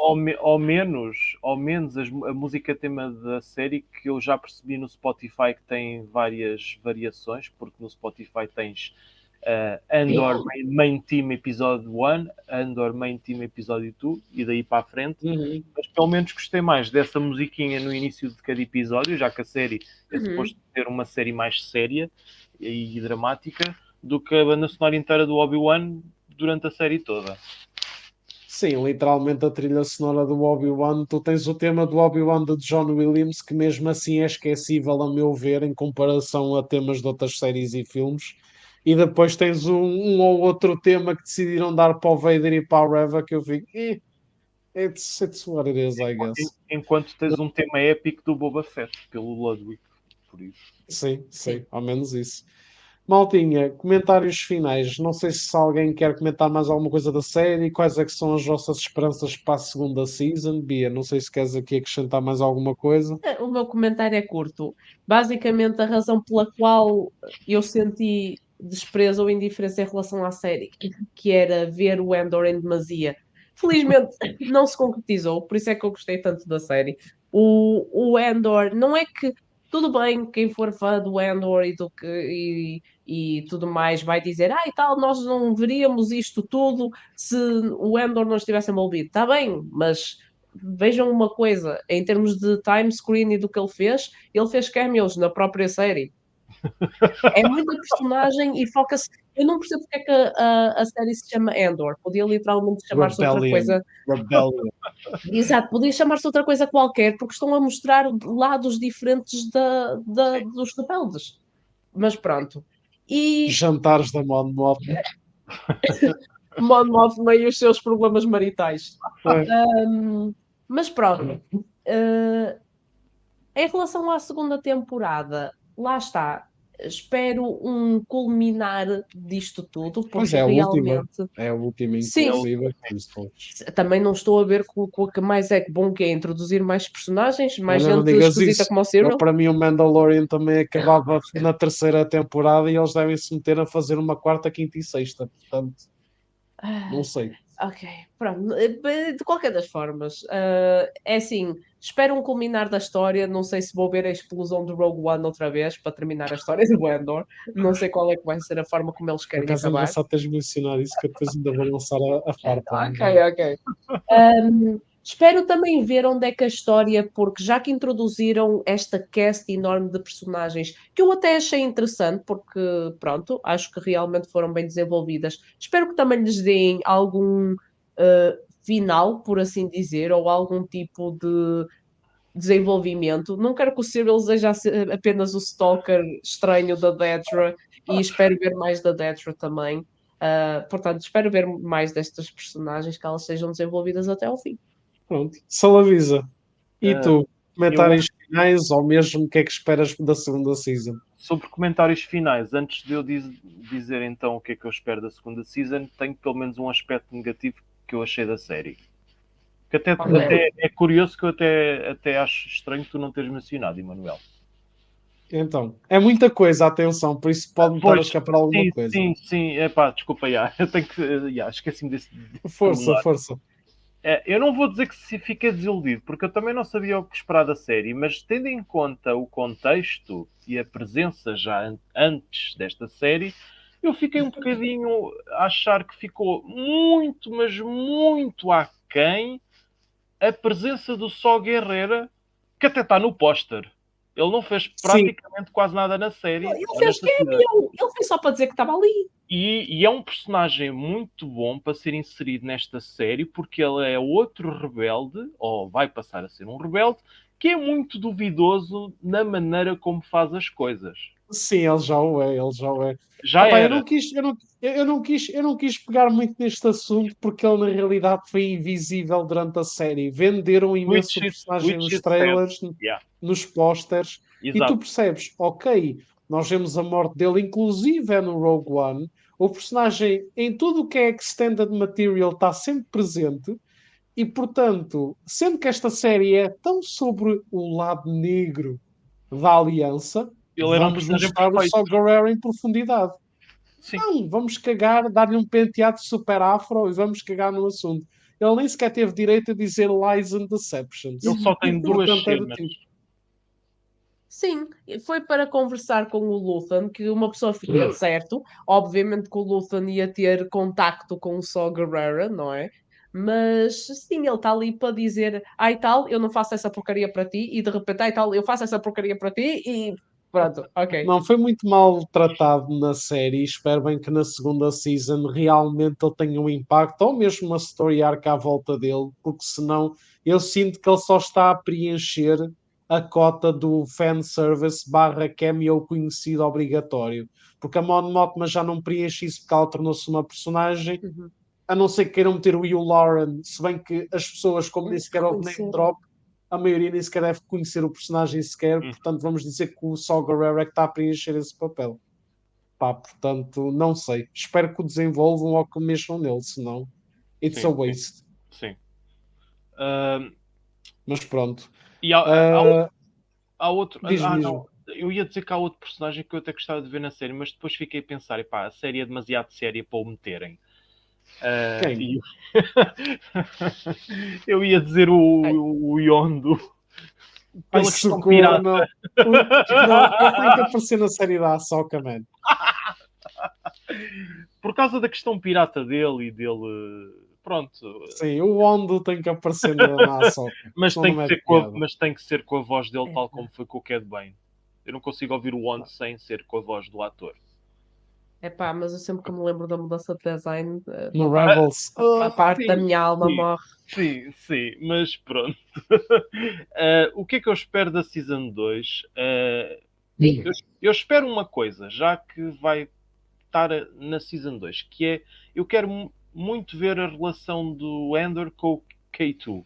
ao menos a música tema da série, que eu já percebi no Spotify que tem várias variações, porque no Spotify tens Andor Main Team Episódio 1, Andor Main Team Episódio 2 e daí para a frente. Uhum. Mas pelo menos gostei mais dessa musiquinha no início de cada episódio, já que a série é suposto ser uma série mais séria e dramática do que a banda sonora inteira do Obi-Wan durante a série toda. Sim, literalmente a trilha sonora do Obi-Wan. Tu tens o tema do Obi-Wan de John Williams, que mesmo assim é esquecível, a meu ver, em comparação a temas de outras séries e filmes. E depois tens um ou outro tema que decidiram dar para o Vader e para a Reva, que eu fico, it's what it is, I guess. Enquanto tens um tema épico do Boba Fett, pelo Ludwig, por isso. Sim, ao menos isso. Maltinha, comentários finais. Não sei se alguém quer comentar mais alguma coisa da série. Quais é que são as vossas esperanças para a segunda season? Bia, não sei se queres aqui acrescentar mais alguma coisa. O meu comentário é curto. Basicamente, a razão pela qual eu senti desprezo ou indiferença em relação à série, que era ver o Andor em demasia. Felizmente, não se concretizou, por isso é que eu gostei tanto da série. O Andor, não é que tudo bem, quem for fã do Andor e tudo mais vai dizer, e tal, nós não veríamos isto tudo se o Andor não estivesse envolvido. Está bem, mas vejam uma coisa, em termos de time screen e do que ele fez cameos na própria série. É muita personagem e foca-se. Eu não percebo porque é que a série se chama Andor. Podia literalmente chamar-se outra coisa. Rebellion. Exato, podia chamar-se outra coisa qualquer, porque estão a mostrar lados diferentes dos rebeldes. Mas pronto. E Jantares da Mon Mothma. Mon Mothma e os seus problemas maritais. É. Mas pronto. Em relação à segunda temporada, lá está. Espero um culminar disto tudo, Pois porque é, a última. realmente. É a última, Sim, inclusive. também não estou a ver com o que mais é bom, que é introduzir mais personagens, mais Olha, não gente digas esquisita isso. como o Cyril. Para mim, o Mandalorian também acabava na terceira temporada e eles devem se meter a fazer uma quarta, quinta e sexta. Portanto, não sei. Ok, pronto. De qualquer das formas, é assim, espero um culminar da história. Não sei se vou ver a explosão do Rogue One outra vez para terminar a história do Andor. Não sei qual é que vai ser a forma como eles Por querem acaso é acabar. engraçado teres mencionado isso, que eu depois ainda vou lançar a farpa. Ok. Espero também ver onde é que a história, porque já que introduziram esta cast enorme de personagens, que eu até achei interessante, porque, pronto, acho que realmente foram bem desenvolvidas. Espero que também lhes deem algum final, por assim dizer, ou algum tipo de desenvolvimento. Não quero que o Cyril seja apenas o stalker estranho da Dedra, e espero ver mais da Dedra também. Portanto, espero ver mais destas personagens, que elas sejam desenvolvidas até ao fim. Pronto, Salavisa. E Uh, tu? eu, Comentários finais ou mesmo o que é que esperas da segunda season? sobre comentários finais, antes de eu dizer então o que é que eu espero da segunda season, tenho pelo menos um aspecto negativo que eu achei da série. Que até é curioso, que eu até acho estranho tu não teres mencionado, Emanuel. Então, é muita coisa, atenção, por isso pode-me estar a escapar alguma coisa. Sim, desculpa, eu tenho que, esqueci-me desse Força. Eu não vou dizer que se fica desiludido, porque eu também não sabia o que esperar da série, mas tendo em conta o contexto e a presença já antes desta série, eu fiquei um bocadinho a achar que ficou muito, mas muito aquém a presença do Só Guerreira, que até está no póster. Ele não fez praticamente quase nada na série. Ele fez cameo, ele fez só para dizer que estava ali. E é um personagem muito bom para ser inserido nesta série, porque ele é outro rebelde, ou vai passar a ser um rebelde, que é muito duvidoso na maneira como faz as coisas. Sim, ele já o é. Já Opa, era. eu não quis pegar muito neste assunto porque ele na realidade foi invisível durante a série. Venderam imenso o personagem nos trailers, nos posters, e tu Exato. percebes, ok, nós vemos a morte dele, inclusive é no Rogue One. O personagem em tudo o que é extended material está sempre presente. E portanto, sendo que esta série é tão sobre o lado negro da aliança, Ele era um vamos personagem mostrar o perfeito. Saw Gerrera em profundidade. Sim. Não, vamos cagar, dar-lhe um penteado super afro e vamos cagar no assunto. Ele nem sequer teve direito a dizer lies and deceptions. Ele só tem duas Portanto, é do cenas. tipo. Sim, foi para conversar com o Luthen que uma pessoa fica certo. Obviamente que o Luthen ia ter contacto com o Saw Gerrera, não é? Mas sim, ele está ali para dizer, ai tal, eu não faço essa porcaria para ti, e de repente, ai tal, eu faço essa porcaria para ti, e pronto, ok. Não, foi muito mal tratado na série. Espero bem que na segunda season realmente ele tenha um impacto, ou mesmo uma story arc à volta dele, porque senão eu sinto que ele só está a preencher a cota do fanservice barra cameo conhecido obrigatório. Porque a Mon Mothma já não preenche isso porque ela tornou-se uma personagem, Uhum. a não ser que queiram meter o Hugh Lauren, se bem que as pessoas, como nem sequer houve name Reconhecer. drop, a maioria nem sequer deve conhecer o personagem sequer, portanto vamos dizer que o Saw Gerrera é que está a preencher esse papel. Pá, portanto, não sei. Espero que o desenvolvam ou que mexam nele, senão it's a Sim, sim, waste. sim. Ah, Mas pronto. e Ah, há outro. diz-me, Não. diz-me. Eu ia dizer que há outro personagem que eu até gostava de ver na série, mas depois fiquei a pensar, epá, a série é demasiado séria para o meterem. Quem? E eu ia dizer o Yondo Ai, pela questão socorro, pirata. não. Não, ele tem que aparecer na série da Ahsoka, man. Por causa da questão pirata dele e dele. Pronto. Sim, o Hondo tem que aparecer na Ahsoka, Mas senão tem, não que mete ser piada. mas tem que ser com a voz dele, É. tal como foi com o Cad Bane. Eu não consigo ouvir o Wand sem ser com a voz do ator. Epá, mas eu sempre que me lembro da mudança de design, No uma parte, Rebels. a parte da Sim, minha alma sim, morre. sim, mas pronto. O que é que eu espero da Season 2? Eu espero uma coisa, já que vai estar na Season 2, que é, eu quero muito ver a relação do Endor com o K2.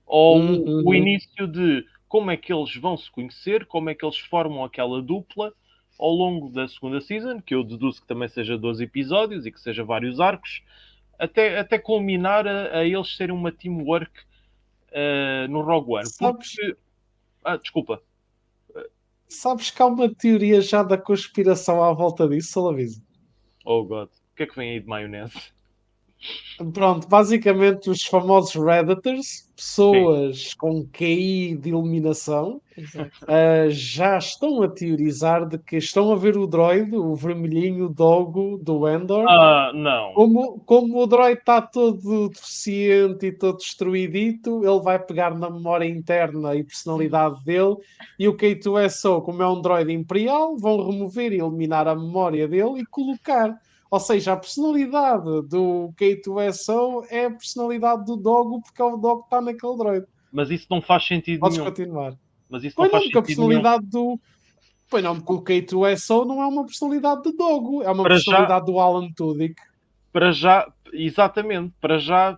Ou o Uhum. início de como é que eles vão se conhecer, como é que eles formam aquela dupla ao longo da segunda season, que eu deduzo que também seja 12 episódios e que seja vários arcos, até culminar a eles serem uma teamwork no Rogue One. Sabes, Porque. Desculpa. sabes que há uma teoria já da conspiração à volta disso, Salaviso? Oh God. O que é que vem aí de maionese? Pronto, basicamente os famosos Redditors, Sim. pessoas com QI de iluminação, Exato. já estão a teorizar de que estão a ver o droid, o vermelhinho, o Dogo do Endor, Não. como o droid está todo deficiente e todo destruidito, ele vai pegar na memória interna e personalidade dele, e o K2SO, como é um droid imperial, vão remover e eliminar a memória dele e colocar. Ou seja, a personalidade do K2SO é a personalidade do Dogo, porque é o Dogo que está naquele droid. Mas isso não faz sentido Podes nenhum. continuar. Mas isso não Pois não, faz porque a sentido nenhum. personalidade do. Pois não, porque o K2SO não é uma personalidade de Dogo, é uma Para já, personalidade do Alan Tudyk. exatamente, para já,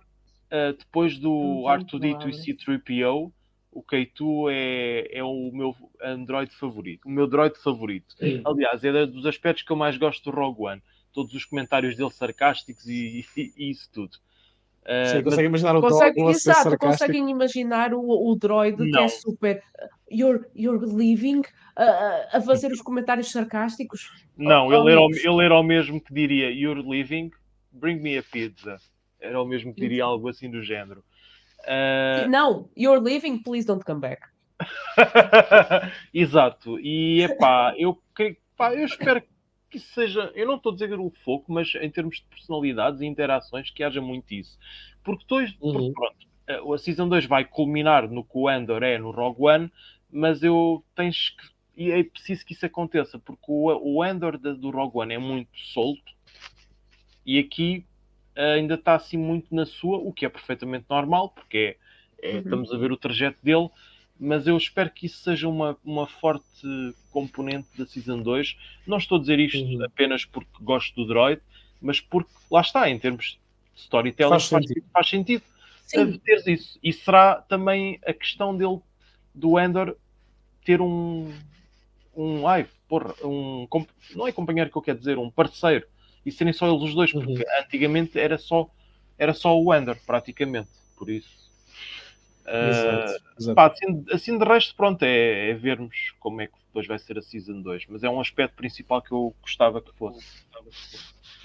depois do Não tenho R2D2 e palavras. C3PO, o K2 é o meu Android favorito, o meu droid favorito. Aliás, é dos aspectos que eu mais gosto do Rogue One. Todos os comentários dele sarcásticos e isso tudo. Sim, Mas consegue imaginar o Dogo a ser Exato, sarcástico. conseguem imaginar o droid que é não, super you're leaving a fazer os comentários sarcásticos. não, Amigos. ele era o mesmo que diria You're leaving, bring me a pizza. Era o mesmo que diria algo assim do género. Não, you're leaving, please don't come back. Exato. E epá, eu espero que isso seja. Eu não estou a dizer o foco, mas em termos de personalidades e interações, que haja muito isso. Porque Uhum. pronto, a Season 2 vai culminar no que o Andor é no Rogue One, mas eu tens que. E é preciso que isso aconteça, porque o Andor do Rogue One é muito solto e aqui ainda está assim muito na sua, o que é perfeitamente normal, porque estamos a ver o trajeto dele, mas eu espero que isso seja uma forte componente da Season 2. Não estou a dizer isto apenas porque gosto do droid, mas porque, lá está, em termos de storytelling, Faz sentido. faz sentido Sim, ter isso. E será também a questão dele, do Endor, ter não é companheiro que eu quero dizer, um parceiro, e serem só eles os dois, porque antigamente era só o Ender, praticamente, por isso. Exato, exato. Pá, assim de resto, pronto, é vermos como é que depois vai ser a Season 2. Mas é um aspecto principal que eu gostava que fosse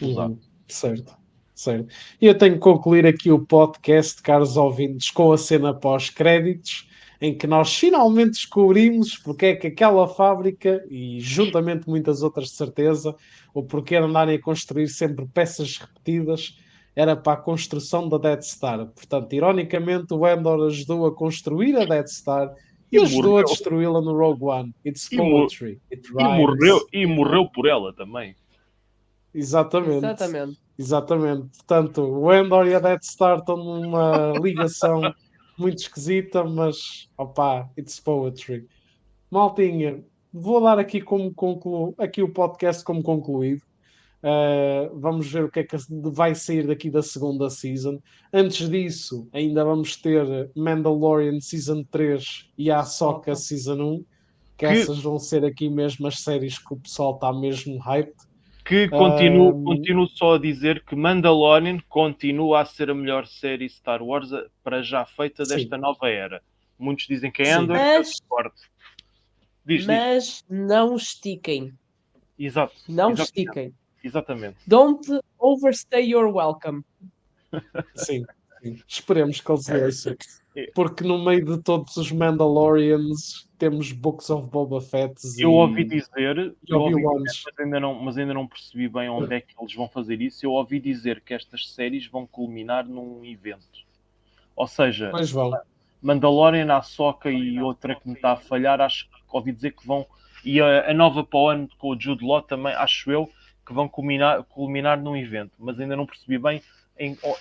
usado. Certo, certo. E eu tenho que concluir aqui o podcast, caros ouvintes, com a cena pós-créditos, em que nós finalmente descobrimos porque é que aquela fábrica, e juntamente muitas outras de certeza, o porquê de andarem a construir sempre peças repetidas, era para a construção da Death Star. Portanto, ironicamente, o Endor ajudou a construir a Death Star E e ajudou a morreu, destruí-la no Rogue One. It's e, mo- poetry. It e morreu, rhymes. e morreu por ela também. Exatamente. Exatamente. Exatamente. Portanto, o Endor e a Death Star estão numa ligação muito esquisita, mas opá, it's poetry. Maltinha, vou dar aqui aqui o podcast como concluído. Vamos ver o que é que vai sair daqui da segunda season. Antes disso, ainda vamos ter Mandalorian Season 3 e a Ahsoka Ahsoka. Season 1, que Que, essas vão ser aqui mesmo as séries que o pessoal está mesmo hyped. que continuo só a dizer que Mandalorian continua a ser a melhor série Star Wars para já feita Sim. desta nova era. Muitos dizem que é Sim. Andor, eu Mas, discordo. Diz. mas não estiquem. Exato. Não Exatamente. estiquem. Exatamente. Don't overstay your welcome. Sim, sim. Esperemos que eles ouçam. É. Porque no meio de todos os Mandalorians temos Books of Boba Fett Eu ouvi dizer, e Obi-Wans. mas ainda não percebi bem onde é que eles vão fazer isso. Eu ouvi dizer que estas séries vão culminar num evento. Ou seja, Mas vão. Mandalorian, Ahsoka e outra que me está a falhar, acho que ouvi dizer que vão. E a nova para o ano com o Jude Law também, acho eu, que vão culminar num evento. Mas ainda não percebi bem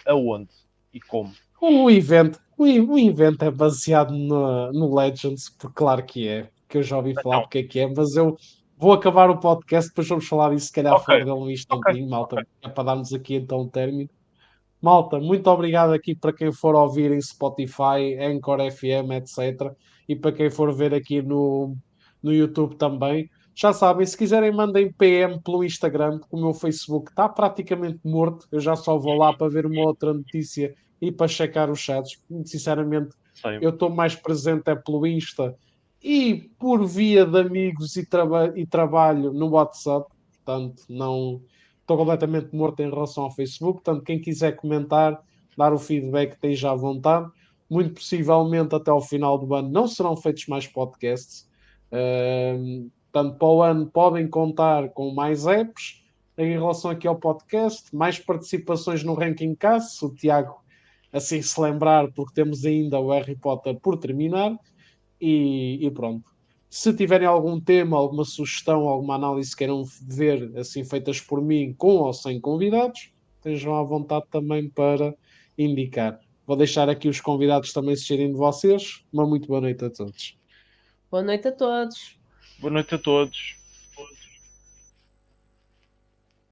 aonde e como. O evento é baseado no Legends, porque claro que é, que eu já ouvi falar Então, porque é, mas eu vou acabar o podcast, depois vamos falar disso se calhar Ok, fora dele um instantinho, malta, é para darmos aqui então um término. Malta, muito obrigado aqui para quem for ouvir em Spotify, Anchor FM, etc. E para quem for ver aqui no YouTube também. Já sabem, se quiserem, mandem PM pelo Instagram, porque o meu Facebook está praticamente morto. Eu já só vou lá para ver uma outra notícia e para checar os chats. Muito sinceramente, sei. eu estou mais presente é pelo Insta e por via de amigos e trabalho no WhatsApp. Portanto, não estou completamente morto em relação ao Facebook. Portanto, quem quiser comentar, dar o feedback, esteja à vontade. Muito possivelmente até ao final do ano não serão feitos mais podcasts. Portanto, para o ano podem contar com mais apps em relação aqui ao podcast, mais participações no Ranking Cast, se o Tiago assim se lembrar, porque temos ainda o Harry Potter por terminar, e pronto. Se tiverem algum tema, alguma sugestão, alguma análise que queiram ver assim feitas por mim, com ou sem convidados, estejam à vontade também para indicar. Vou deixar aqui os convidados também se despedirem de vocês. Uma muito boa noite a todos. Boa noite a todos. Boa noite a todos.